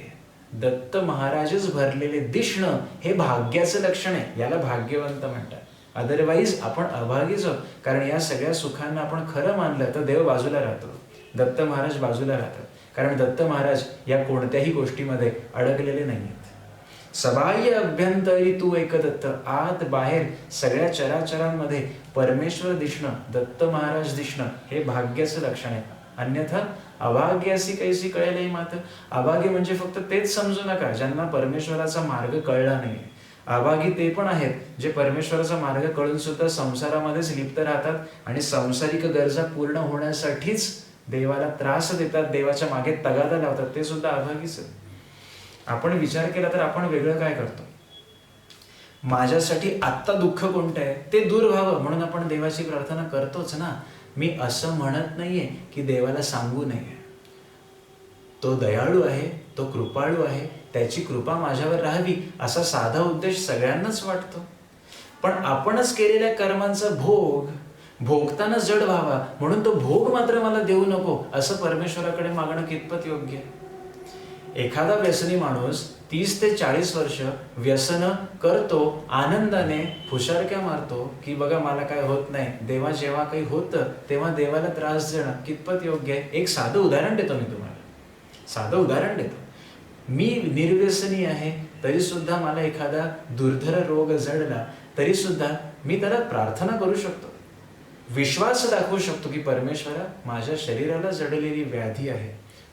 दत्त महाराजच भरलेले दिसणं हे भाग्याचं लक्षण आहे, याला भाग्यवंत म्हणतात. अदरवाईज आपण अभागीच आहोत, कारण या सगळ्या सुखांना आपण खरं मानलं तर देव बाजूला राहतो, दत्त महाराज बाजूला राहतात. कारण दत्त महाराज या कोणत्याही गोष्टीमध्ये अडकलेले नाही आहेत. सबाह्य अभ्यंतरी तू एक दत्त, आत बाहेर सगळ्या चराचरांमध्ये परमेश्वर दिसणं, दत्त महाराज दिसणं हे भाग्याचं लक्षण आहे. अन्यथा अभाग्यासी कैसी कळेलही मात. अभागी म्हणजे फक्त तेच समजू नका ज्यांना परमेश्वराचा मार्ग कळला नाही. अभागी ते पण आहेत जे परमेश्वराचा मार्ग कळून सुद्धा संसारामध्येच लिप्त राहतात आणि सांसारिक गरजा पूर्ण होण्यासाठीच देवाला त्रास देतात, देवाच्या मागे तगादा लावतात, ते सुद्धा अभागीच. आपण विचार केला तर आपण वेगळं काय करतो. माझ्यासाठी आत्ता दुःख कोणतं आहे ते दूर व्हावं म्हणून आपण देवाची प्रार्थना करतोच ना. मी असं म्हणत नाहीये की देवाला सांगू नये, तो दयाळू आहे, तो कृपाळू आहे, त्याची कृपा माझ्यावर राहावी असा साधा उद्देश सगळ्यांनाच वाटतो. पण आपणच केलेल्या कर्मांचा भोग भोगताना जड व्हावा म्हणून तो भोग मात्र मला देऊ नको असं परमेश्वराकडे मागणं कितपत योग्य आहे. एखादा व्यसनी माणूस 30 ते 40 वर्ष व्यसन करतो, आनंदाने फुशारक्या मारतो की बघा मला काय होत नाही, देवा जेव्हा काही होतं तेव्हा देवाला त्रास देणं कितपत योग्य आहे. एक साधं उदाहरण देतो मी तुम्हाला, साधं उदाहरण देतो. मी निर्व्यसनी आहे तरी सुद्धा मला एखादा दुर्धर रोग जडला तरी सुद्धा मी त्याला प्रार्थना करू शकतो, विश्वास दाखवू शकतो की परमेश्वरा माझ्या शरीराला जडलेली व्याधी आहे,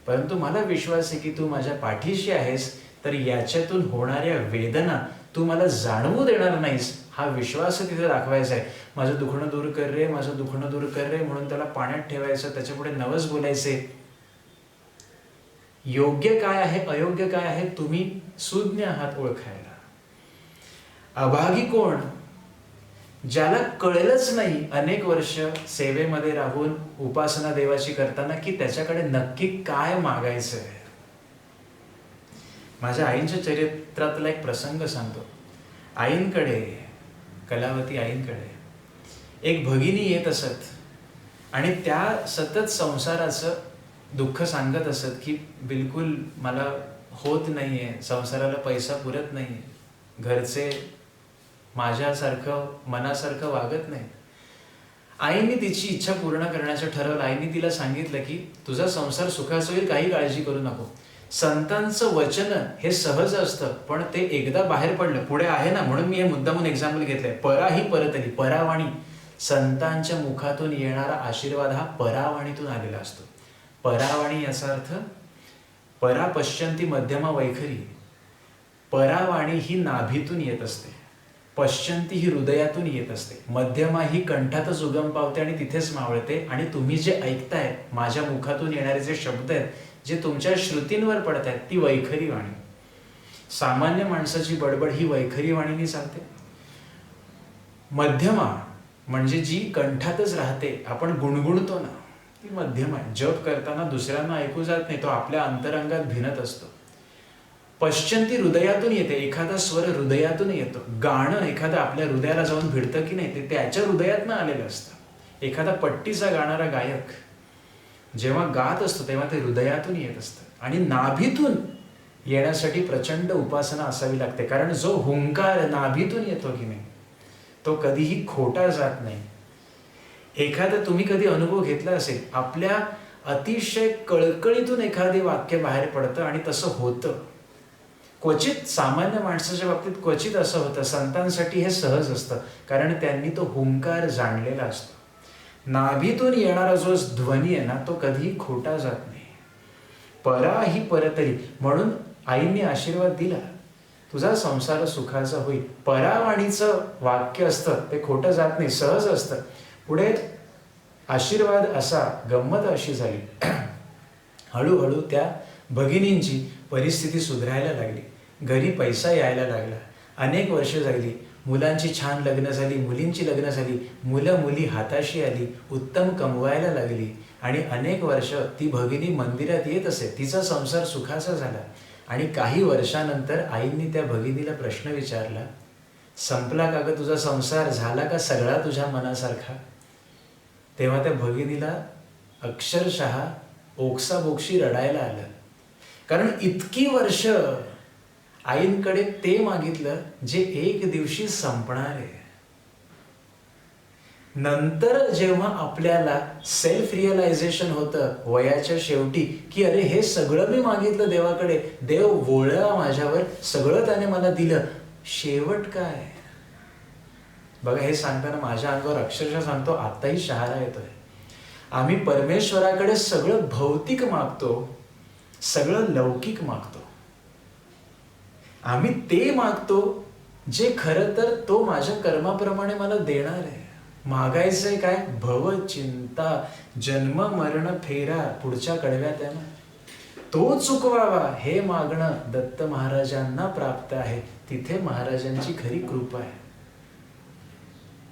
परंतु मला विश्वास आहे की तू माझ्या पाठीशी आहेस, तर याच्यातून होणाऱ्या वेदना तू मला जाणवू देणार नाहीस हा विश्वास तिथे दाखवायचा आहे. माझं दुखणं दूर कर रे, माझं दुखणं दूर कर रे म्हणून त्याला पाण्यात ठेवायचं, त्याच्यापुढे नवस बोलायचे. योग्य काय आहे अयोग्य काय आहे तुम्ही सुज्ञ आहात ओळखायला. अभागी कोण? ज्याला कळलंच नाही अनेक वर्ष सेवेमध्ये राहून उपासना देवाची करताना की त्याच्याकडे नक्की काय मागायचं आहे. माझ्या आईंच्या चरित्रातला एक प्रसंग सांगतो. आईंकडे कलावती आईंकडे. एक भगिनी येत असत आणि त्या सतत संसाराचं दुःख सांगत असत की बिलकुल मला होत नाही आहे, संसाराला पैसा पुरत नाही आहे, घरचे माझ्यासारखं मनासारखं वागत नाही. आईने तिची इच्छा पूर्ण करण्याचं ठरवलं. आईने तिला सांगितलं की तुझा संसार सुखाचा होईल, काही काळजी करू नको. संतांचं वचन हे सहज असतं, पण ते एकदा बाहेर पडलं, पुढे आहे ना, म्हणून मी हे मुद्दामून एक्झाम्पल घेतलंय. परा ही परतली, परावाणी. संतांच्या मुखातून येणारा आशीर्वाद हा परावाणीतून आलेला असतो. परावाणी याचा अर्थ परा पश्यंती मध्यमा वैखरी. परावाणी ही नाभीतून येत असते, पश्चंती ही हृदयातून येत असते, मध्यमा ही कंठातच उगम पावते आणि तिथेच मावळते. आणि तुम्ही जे ऐकताय, माझ्या मुखातून येणारे जे शब्द आहेत, जे तुमच्या श्रुतींवर पडत आहेत, ती वैखरी वाणी. सामान्य माणसाची बडबड ही वैखरी वाणीने चालते. मध्यमा म्हणजे जी कंठातच राहते, आपण गुणगुणतो ना, ती मध्यमा आहे. जप करताना दुसऱ्यांना ऐकू जात नाही, तो आपल्या अंतरंगात भिनत असतो. पश्चंती हृदयातून येते, एखादा स्वर हृदयातून येतो. गाणं एखादं आपल्या हृदयाला जाऊन भिडतं की नाही, ते त्याच्या हृदयातनं आलेलं असतं. एखादा पट्टीचा गाणारा गायक जेव्हा गात असतो तेव्हा ते हृदयातून येत असतं. आणि नाभीतून येण्यासाठी प्रचंड उपासना असावी लागते, कारण जो हुंकार नाभीतून येतो की नाही, तो कधीही खोटा जात नाही. एखादा तुम्ही कधी अनुभव घेतला असेल, आपल्या अतिशय कळकळीतून एखादे वाक्य बाहेर पडतं आणि तसं होतं. क्वचित सामान्य माणसाच्या बाबतीत क्वचित असं होतं. संतांसाठी हे सहज असतं, कारण त्यांनी तो हुंकार जाणलेला असतो. नाभीतून येणारा जो ध्वनी आहे ना, तो कधीही खोटा जात नाही. परा ही परतली, म्हणून आईंनी आशीर्वाद दिला, तुझा संसार सुखाचा होईल. परावाणीचं वाक्य असतं ते खोटं जात नाही, सहज असतं. पुढे आशीर्वाद असा, गंमत अशी झाली, हळूहळू त्या भगिनींची परिस्थिती सुधारायला लागली. घरी पैसा यायला लागला. अनेक वर्ष झाली, मुलांची छान लग्न झाली, मुलींची लग्न झाली, मुलं मुली हाताशी आली, उत्तम कमवायला लागली. आणि अनेक वर्ष ती भगिनी मंदिरात येत असे, तिचा संसार सुखाचा झाला. आणि काही वर्षानंतर आईंनी त्या भगिनीला प्रश्न विचारला, संपला का ग तुझा संसार, झाला का सगळा तुझ्या मनासारखा? तेव्हा त्या भगिनीला अक्षरशः ओक्साबोक्षी रडायला आलं, कारण इतकी वर्ष आईंकडे ते मागितलं जे एक दिवशी संपणार आहे. नंतर जेव्हा आपल्याला सेल्फ रिअलायझेशन होतं वयाच्या शेवटी, की अरे हे सगळं मी मागितलं देवाकडे, देव वोळला माझ्यावर, सगळं त्याने मला दिलं, शेवट काय? बघा, हे सांगताना माझ्या अंगावर अक्षरशः सांगतो, आताही शहारा येतोय. आम्ही परमेश्वराकडे सगळं भौतिक मागतो, सगळं लौकिक मागतो. आम्ही ते मागतो जे खरं तर तो माझ्या कर्माप्रमाणे मला देणार आहे. मागायचंय काय? भव चिंता, जन्म मरण फेरा पुढच्या कडव्यात आहे ना, तो चुकवावा हे मागणं दत्त महाराजांना प्राप्त आहे. तिथे महाराजांची खरी कृपा आहे.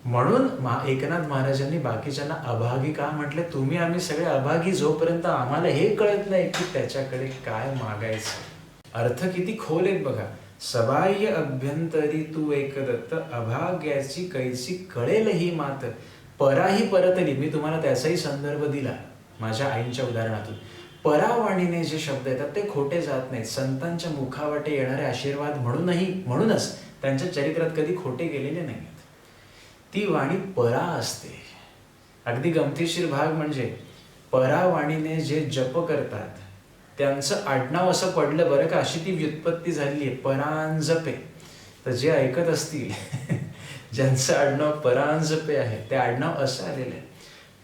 म्हणून एकनाथ महाराजांनी बाकीच्यांना अभागी का म्हटले? तुम्ही आम्ही सगळे अभागी, जोपर्यंत आम्हाला हे कळत नाही की त्याच्याकडे काय मागायचं. अर्थ किती खोल आहेत बघा. सबाह्य अभ्यंतरी तू एक दत्त, अभाग्याची कैसी कळेल ही मात. पराही परतली, मी तुम्हाला त्याचाही संदर्भ दिला माझ्या आईंच्या उदाहरणातून. परावाणीने जे शब्द येतात ते खोटे जात नाहीत. संतांच्या मुखावाटे येणारे आशीर्वाद म्हणूनच त्यांच्या चरित्रात कधी खोटे गेलेले नाहीत. ती वाणी परा असते. अगदी गमतीशीर भाग म्हणजे परावाणीने जे जप करतात त्यांचं आडनाव असं पडलं बरं का, अशी ती व्युत्पत्ती झाली आहे, परांजपे. तर जे ऐकत असतील ज्यांचं आडनाव परांजपे आहे, ते आडनाव असं आलेलं आहे,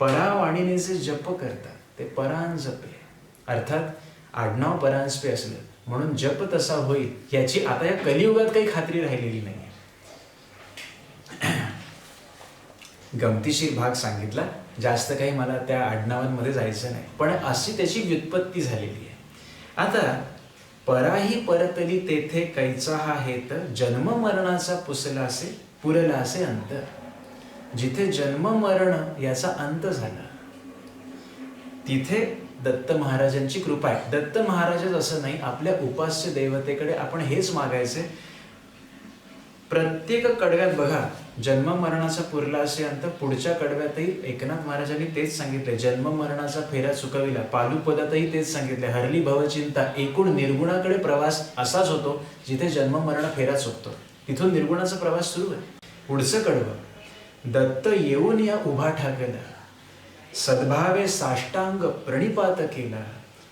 परावाणीने जे जप करतात ते परांजपे. अर्थात आडनाव परांजपे असलं म्हणून जप तसा होईल याची आता या कलियुगात काही खात्री राहिलेली नाही. गमतीशीर भाग सांगितला, जास्त काही मला त्या आडनावांमध्ये जायचं नाही, पण अशी त्याची व्युत्पत्ती झालेली आहे. आता पराही परतली तेथे कैचा हा हेत, जन्म मरणाचा पुरला असे अंत. जिथे जन्म मरण याचा अंत झाला तिथे दत्त महाराजांची कृपा आहे. दत्त महाराजच असं नाही, आपल्या उपास्य देवतेकडे आपण हेच मागायचे, प्रत्येक कडव्यात बघा, जन्म मरणाचा पुरला असे अंत, पुढच्या कडव्यातही एकनाथ महाराजांनी तेच सांगितले, जन्म मरणाचा फेरा चुकविला. पालुपदातही तेच सांगितले, हरली भवचिंता. एकूण निर्गुणाकडे प्रवास असाच होतो जिथे जन्म मरण फेरा चुकतो. तिथून निर्गुणाचा प्रवास सुरू आहे. पुढचं कडवं, दत्त येऊन या उभा ठाकला, सद्भावे साष्टांग प्रणिपात केला,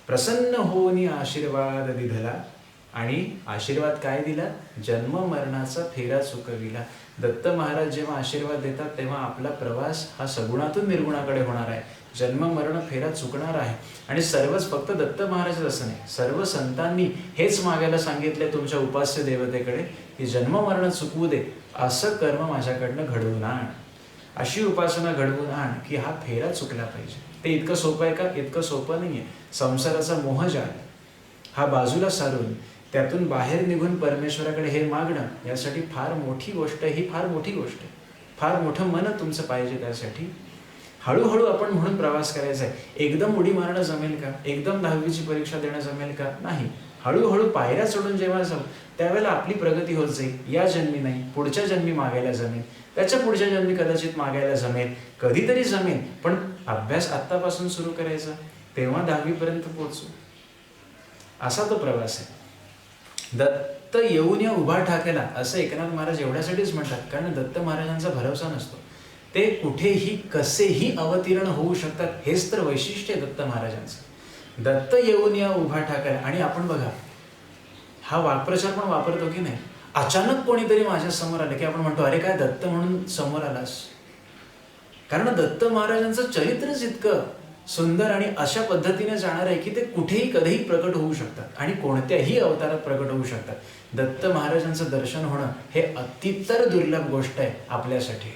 प्रसन्न होऊन आशीर्वाद दिधला. आणि आशीर्वाद काय दिला? जन्म मरणाचा फेरा चुकविला. दत्त महाराज जेव्हा आशीर्वाद देतात तेव्हा आपला प्रवास हा सगुणातून निर्गुणाकडे होणार आहे. जन्म मरण फेरा चुकणार आहे. आणि सर्वच फक्त दत्त महाराजच असं नाही, सर्व संतांनी हेच मागायला सांगितले तुमच्या उपास्य देवतेकडे की जन्म मरण चुकवू दे, असं कर्म माझ्याकडनं घडवून आण, अशी उपासना घडवून आण की हा फेरा चुकला पाहिजे. ते इतकं सोपं आहे का? इतकं सोपं नाही आहे. संसाराचा मोहजाळ हा बाजूला सारून त्यातून बाहेर निघून परमेश्वराकडे हे मागणं, यासाठी फार मोठी गोष्ट आहे. ही फार मोठी गोष्ट आहे. फार मोठं मन तुमचं पाहिजे. त्यासाठी हळूहळू आपण म्हणून प्रवास करायचा आहे. एकदम उडी मारणं जमेल का? एकदम 10वीची परीक्षा देणं जमेल का? नाही. हळूहळू पायऱ्या चढून जेव्हा जाऊ त्यावेळेला आपली प्रगती होत जाईल. या जन्मी नाही, पुढच्या जन्मी मागायला जमेल, त्याच्या पुढच्या जन्मी कदाचित मागायला जमेल, कधीतरी जमेल. पण अभ्यास आत्तापासून सुरू करायचा, तेव्हा 10वीपर्यंत पोहोचू. असा तो प्रवास आहे. दत्त येऊन या उभा ठाकेला असं एकनाथ महाराज एवढ्यासाठीच म्हणतात कारण दत्त महाराजांचा भरवसा नसतो. ते कुठेही कसेही अवतीर्ण होऊ शकतात. हेच तर वैशिष्ट्य आहे दत्त महाराजांचं. दत्त येऊन या उभा ठाकेला. आणि आपण बघा, हा वाक्प्रचार पण वापरतो की नाही. अचानक कोणीतरी माझ्या समोर आले की आपण म्हणतो, अरे काय दत्त म्हणून समोर आलास? कारण दत्त महाराजांचं चरित्रच इतकं सुंदर आणि अशा पद्धतीने जाणार आहे की ते कुठेही कधीही प्रकट होऊ शकतात आणि कोणत्याही अवतारात प्रकट होऊ शकतात. दत्त महाराजांचं दर्शन होणं हे अतितर दुर्लभ गोष्ट आहे आपल्यासाठी.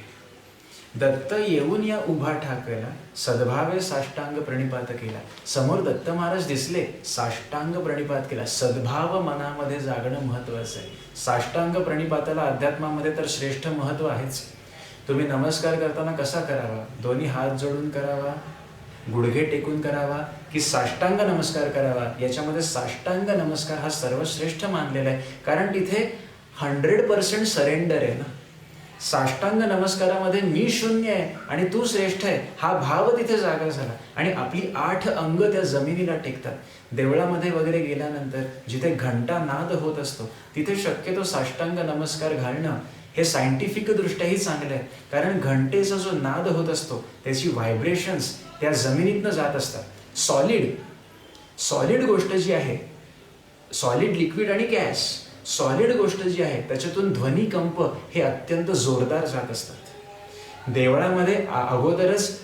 दत्त येऊन या उभा ठाकला, सद्भावे साष्टांग प्रणिपात केला. समोर दत्त महाराज दिसले, साष्टांग प्रणिपात केला. सद्भाव मनामध्ये जागणं महत्वाचं आहे. साष्टांग प्रणिपाताला अध्यात्मामध्ये तर श्रेष्ठ महत्व आहेच. तुम्ही नमस्कार करताना कसा करावा? दोन्ही हात जोडून करावा, गुडघे टेकून करावा, की साष्टांग नमस्कार करावा? याच्यामध्ये साष्टांग नमस्कार हा सर्वश्रेष्ठ मानलेला आहे. कारण तिथे 100% सरेंडर आहे ना. साष्टांग नमस्कारामध्ये मी शून्य आहे आणि तू श्रेष्ठ आहे हा भाव तिथे जागा झाला. आणि आपली 8 अंग त्या जमिनीला टेकतात. देवळामध्ये वगैरे गेल्यानंतर जिथे घंटा नाद होत असतो तिथे शक्यतो साष्टांग नमस्कार घालणं हे सायंटिफिक दृष्ट्याही चांगलं आहे. कारण घंटेचा जो नाद होत असतो त्याची व्हायब्रेशन्स त्या जमिनीतनं जात असतात. सॉलिड गोष्ट जी आहे, सॉलिड, लिक्विड आणि गॅस, सॉलिड गोष्ट जी आहे त्याच्यातून ध्वनी कंप हे अत्यंत जोरदार जात असतात. देवळामध्ये अगोदरच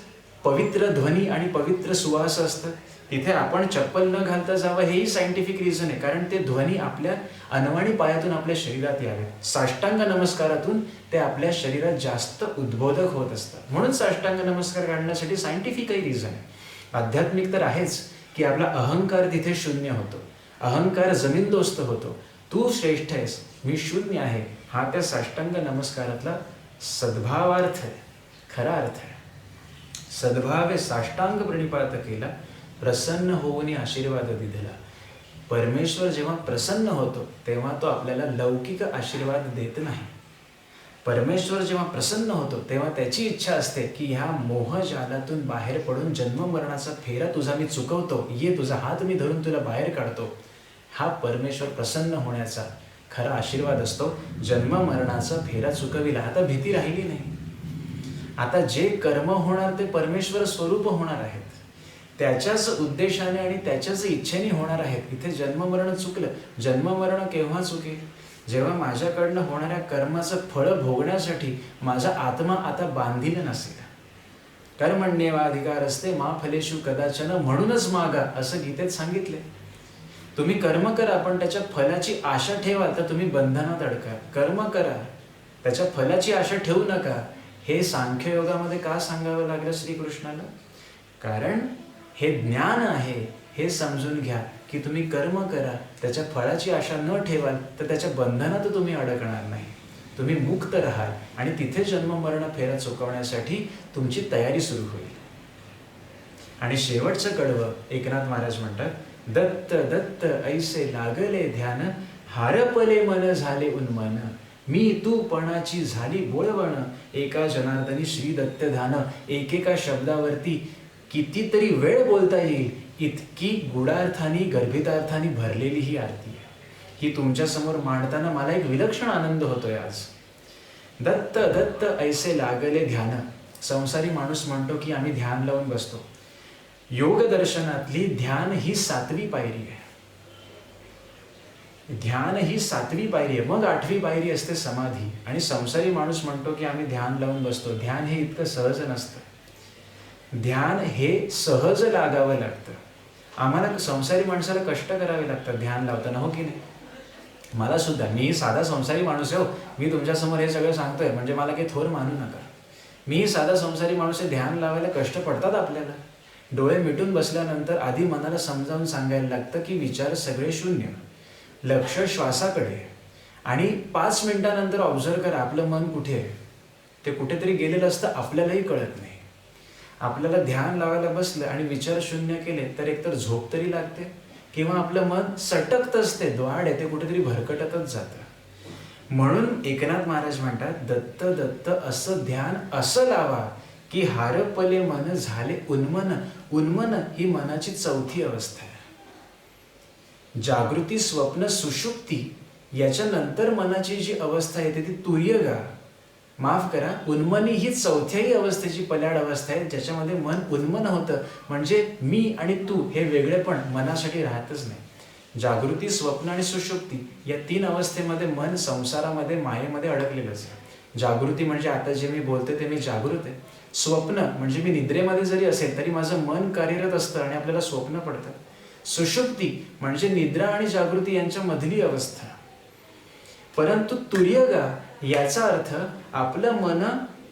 पवित्र ध्वनी आणि पवित्र सुवास असतात. तिथे आपण चप्पल न घालता जावं हेही सायंटिफिक रिझन आहे. कारण ते ध्वनी आपल्या अनवाणी पायातून आपल्या शरीरात यावे. साष्टांग नमस्कारातून ते आपल्या शरीरात जास्त उद्बोधक होत असतात. म्हणून साष्टांग नमस्कार काढण्यासाठी सायंटिफिकही रिझन आहे. आध्यात्मिक तर आहेच की आपला अहंकार तिथे शून्य होतो, अहंकार जमीनदोस्त होतो. तू श्रेष्ठ आहेस, मी शून्य आहे, हा त्या साष्टांग नमस्कारातला सद्भावार्थ आहे, खरा अर्थ आहे. सद्भावे साष्टांग प्रणिपात केला, प्रसन्न होऊन आशीर्वाद दिला. परमेश्वर जेव्हा प्रसन्न होतो तेव्हा तो आपल्याला लौकिक आशीर्वाद देत नाही. परमेश्वर जेव्हा प्रसन्न होतो तेव्हा त्याची इच्छा असते की ह्या मोहजालातून बाहेर पडून जन्म मरणाचा फेरा तुझा मी चुकवतो, ये तुझा हात मी धरून तुला बाहेर काढतो. हा परमेश्वर प्रसन्न होण्याचा खरा आशीर्वाद असतो. जन्म मरणाचा फेरा चुकविला. आता भीती राहिली नाही. आता जे कर्म होणार ते परमेश्वर स्वरूप होणार आहेत, त्याच्याच उद्देशाने आणि त्याच्याच इच्छेने होणार आहेत. इथे जन्ममरण चुकलं. जन्ममरण केव्हा चुकेल? जेव्हा माझ्याकडनं होणाऱ्या कर्माचं फळ भोगण्यासाठी माझा आत्मा आता बांधील नसेल. कर्मण्येवाधिकार असते मा फलेषु कदाचन, म्हणूनच मागा असं गीतेत सांगितले. तुम्ही कर्म करा पण त्याच्या फलाची आशा ठेवाल तर तुम्ही बंधनात अडकाल. कर्म करा, त्याच्या फलाची आशा ठेवू नका. हे सांख्ययोगामध्ये का सांगावं लागलं श्रीकृष्णाला? कारण हे ज्ञान आहे. हे समजून घ्या की तुम्ही कर्म करा, त्याच्या फळाची आशा न ठेवाल तर त्याच्या बंधनात तुम्ही अडकणार नाही, तुम्ही मुक्त राहाल आणि तिथे जन्म मरण फेरा चुकवण्यासाठी तुमची तयारी सुरू होईल. आणि शेवटचं कडवं एकनाथ महाराज म्हणतात, दत्त दत्त ऐसे लागले ध्यान, हारपले मन झाले उन्मन. मी तू पणाची झाली बोळवण, एका जनार्दनी श्री दत्त ध्यान. एकेका शब्दावरती कितीतरी वेळ बोलता येईल इतकी गुडार्थानी गर्भितार्थानी भरलेली ही आरती आहे. ही तुमच्यासमोर मांडताना मला एक विलक्षण आनंद होतोय आज. दत्त दत्त ऐसे लागले ध्यान. संसारी माणूस म्हणतो की आम्ही ध्यान लावून बसतो. योग दर्शनातली ध्यान ही 7वी पायरी आहे. ध्यान ही 7वी पायरी आहे. मग 8वी पायरी असते समाधी. आणि संसारी माणूस म्हणतो की आम्ही ध्यान लावून बसतो. ध्यान हे इतकं सहज नसतं. ध्यान हे सहज लागावं लागतं. आम्हाला संसारी माणसाला कष्ट करावे लागतात ध्यान लावताना, हो की नाही? मला सुद्धा, मी साधा संसारी माणूस आहे हो. मी तुमच्यासमोर हे सगळं सांगतोय म्हणजे मला काही थोर मानू नका. मी साधा संसारी माणूस आहे. ध्यान लावायला कष्ट पडतात आपल्याला. डोळे मिटून बसल्यानंतर आधी मनाला समजावून सांगायला लागतं की विचार सगळे शून्य, लक्ष श्वासाकडे, आणि 5 मिनिटानंतर ऑब्झर्व करा आपलं मन कुठे आहे. ते कुठेतरी गेलेलं असतं, आपल्यालाही कळत नाही. आपल्याला ध्यान लावायला बसलं आणि विचार शून्य केले तर एकतर झोप तरी लागते किंवा आपलं मन सटकत असते, द्वाड आहे ते कुठेतरी भरकटतच जातं. म्हणून एकनाथ महाराज म्हणतात, दत्त दत्त असं ध्यान असं लावा की हारपले मन झाले उन्मन. उन्मन ही मनाची 4थी अवस्था आहे. जागृती, स्वप्न, सुषुप्ती याच्यानंतर मनाची जी अवस्था येते ती तुर्यगा, माफ करा, उन्मनी ही 4थ्याही अवस्थेची पल्याड अवस्था आहे, ज्याच्यामध्ये मन उन्मन होतं. म्हणजे मी आणि तू हे वेगळेपण मनासाठी राहतच नाही. जागृती, स्वप्न आणि सुषुप्ती या 3 अवस्थेमध्ये मन संसारामध्ये, मायेमध्ये अडकलेलंच आहे. जागृती म्हणजे आता जे मी बोलते ते मी जागृत आहे. स्वप्न म्हणजे मी निद्रेमध्ये जरी असेल तरी माझं मन कार्यरत असतं आणि आपल्याला स्वप्न पडतं. सुषुप्ती म्हणजे निद्रा आणि जागृती यांच्या मधली अवस्था. परंतु तुर्यगा याचा अर्थ आपलं मन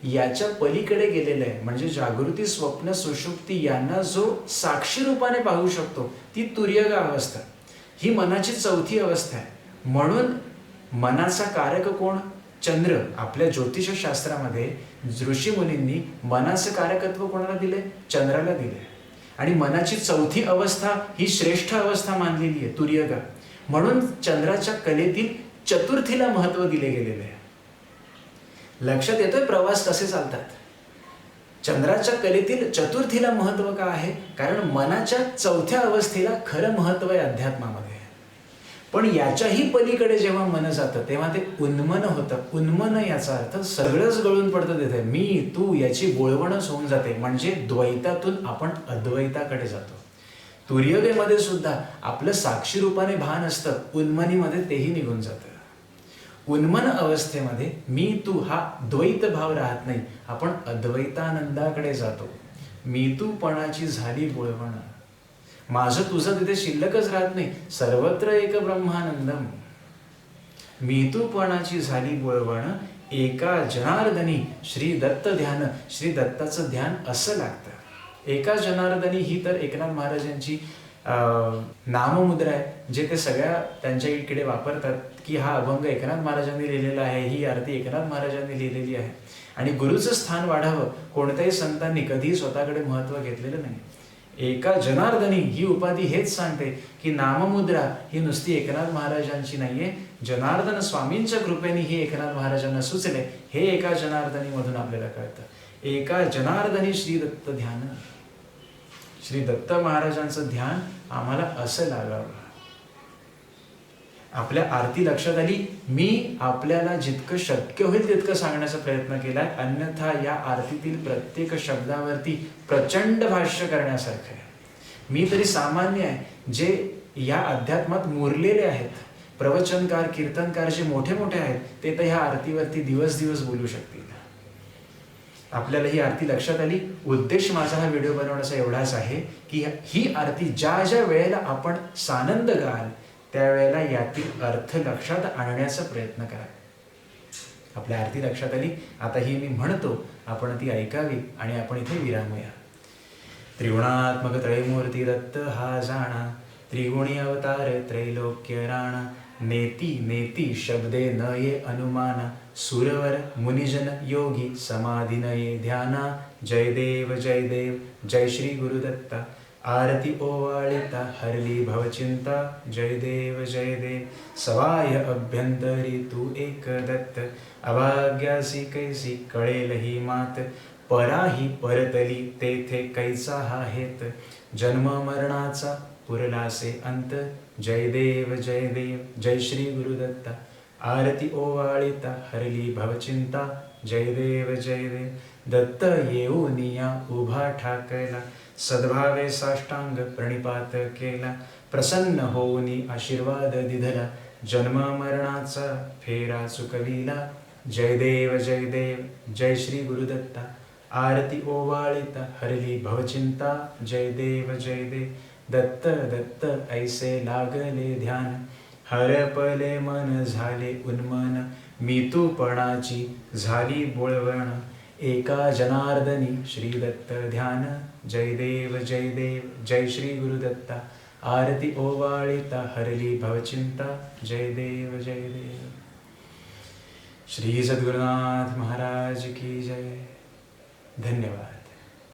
याच्या पलीकडे गेलेलं आहे. म्हणजे जागृती, स्वप्न, सुषुप्ती यांना जो साक्षी रूपाने पाहू शकतो ती तुर्यगा अवस्था. ही मनाची 4थी अवस्था आहे. म्हणून मनाचा कारक कोण? चंद्र. आपल्या ज्योतिषशास्त्रामध्ये ऋषीमुनींनी मनाचं कारकत्व कोणाला दिले? चंद्राला दिले. आणि मनाची 4थी अवस्था ही श्रेष्ठ अवस्था मानलेली आहे, तुर्यगा. म्हणून चंद्राच्या कलेतील चतुर्थीला महत्व दिले गेलेले आहे. लक्षात येतोय प्रवास कसे चालतात? चंद्राच्या कलेतील चतुर्थीला महत्व का आहे? कारण मनाच्या 4थ्या अवस्थेला खरं महत्व आहे अध्यात्मामध्ये. पण याच्याही पलीकडे जेव्हा मन जातं तेव्हा ते उन्मन होतं. उन्मन याचा अर्थ सगळंच गळून पडतं तिथे. मी तू याची बोळवणच होऊन जाते. म्हणजे द्वैतातून आपण अद्वैताकडे जातो. तुर्यगेमध्ये सुद्धा आपलं साक्षी रूपाने भान असतं, उन्मनीमध्ये तेही निघून जातं. उन्मन अवस्थेमध्ये मी तू हा द्वैत भाव राहत नाही, आपण अद्वैतानंदाकडे जातो. मी तू पणाची झाली बोळवण. माझं तुझं तिथे शिल्लकच राहत नाही, सर्वत्र एक ब्रह्मानंदम. मी तू पणाची झाली बोळवण, एका जनार्दनी श्री दत्त ध्यान. श्री दत्ताचं ध्यान असं लागतं. एका जनार्दनी ही तर एकनाथ महाराजांची नाममुद्रा आहे, जे ते सगळ्या त्यांच्या इकडे वापरतात की हा अभंग एकनाथ महाराजांनी लिहिलेला आहे, ही आरती एकनाथ महाराजांनी लिहिलेली आहे. आणि गुरुचं स्थान वाढावं कोणत्याही संतांनी कधीही स्वतःकडे महत्त्व घेतलेलं नाही. एका जनार्दनी ही उपाधी हेच सांगते की नाममुद्रा ही नुसती एकनाथ महाराजांची नाहीये, जनार्दन स्वामींच्या कृपेने ही एकनाथ महाराजांना सुचले, हे एका जनार्दनी मधून आपल्याला कळतं. एका जनार्दनी श्री दत्त ध्यान. श्री दत्त महाराजांचं ध्यान आम्हाला असं लागावं. आपल्या आरती लक्षात आली. मी आपल्याला जितकं शक्य होईल तितकं सांगण्याचा प्रयत्न केलाय, अन्यथा या आरतीतील प्रत्येक शब्दावरती प्रचंड भाष्य करण्यासारखं आहे. मी तरी सामान्य आहे, जे या अध्यात्मात मुरलेले आहेत, प्रवचनकार, कीर्तनकार जे मोठे मोठे आहेत, ते तर ह्या आरतीवरती दिवस दिवस बोलू शकतील. आपल्याला ही आरती लक्षात आली. उद्देश माझा हा व्हिडिओ बनवण्याचा एवढाच आहे की ही आरती ज्या ज्या वेळेला आपण सानंद गाल त्यावेळेला यातील अर्थ लक्षात आणण्याचा प्रयत्न करा. आपल्या आरती लक्षात आली. आता ही मी म्हणतो, आपण ती ऐकावी आणि आपण इथे विरामूया. त्रिगुणात्मक त्रयमूर्ती दत्त हा जाणा, त्रिगुणी अवतार त्रैलोक्य राणा. नेती नेती शब्दे न ये अनुमाना, सुरवर मुनिजन योगी समाधी न ये ध्याना. जय देव जय देव, जय श्री गुरुदत्ता. आरती ओवाळिता हरली भवचिंता. जय देव जय देव सवाय अभ्यंतरी तू एक दत्त. अभाग्यासी कैसी कळेल ही मात. पराही परतली तेथे कैचा हा हेत. जन्म मरणाचा पुरलासे अंत. जय देव जय श्री गुरुदत्ता. आरती ओवाळिता हरली भवचिंता. जय देव दत्त येऊनिया उभा ठाकला. सद्भावे साष्टांग प्रणिपात केला. प्रसन्न होऊनी आशीर्वाद दिधला. जन्म मरणाचा फेरा चुकविला. जय देव जय श्री गुरुदत्ता. आरती ओवाळिता हरली भवचिंता. जय देव दत्त दत्त ऐसे लागले ध्यान. हरपले मन झाले उन्मन. मी तूपणाची झाली बोळवण. एका जनार्दनी श्री दत्त ध्यान. जय देव जय श्री गुरुदत्ता. आरती ओवाळिता हरली भवचिंता. जय देव श्री सद्गुरुनाथ महाराज की जय. धन्यवाद.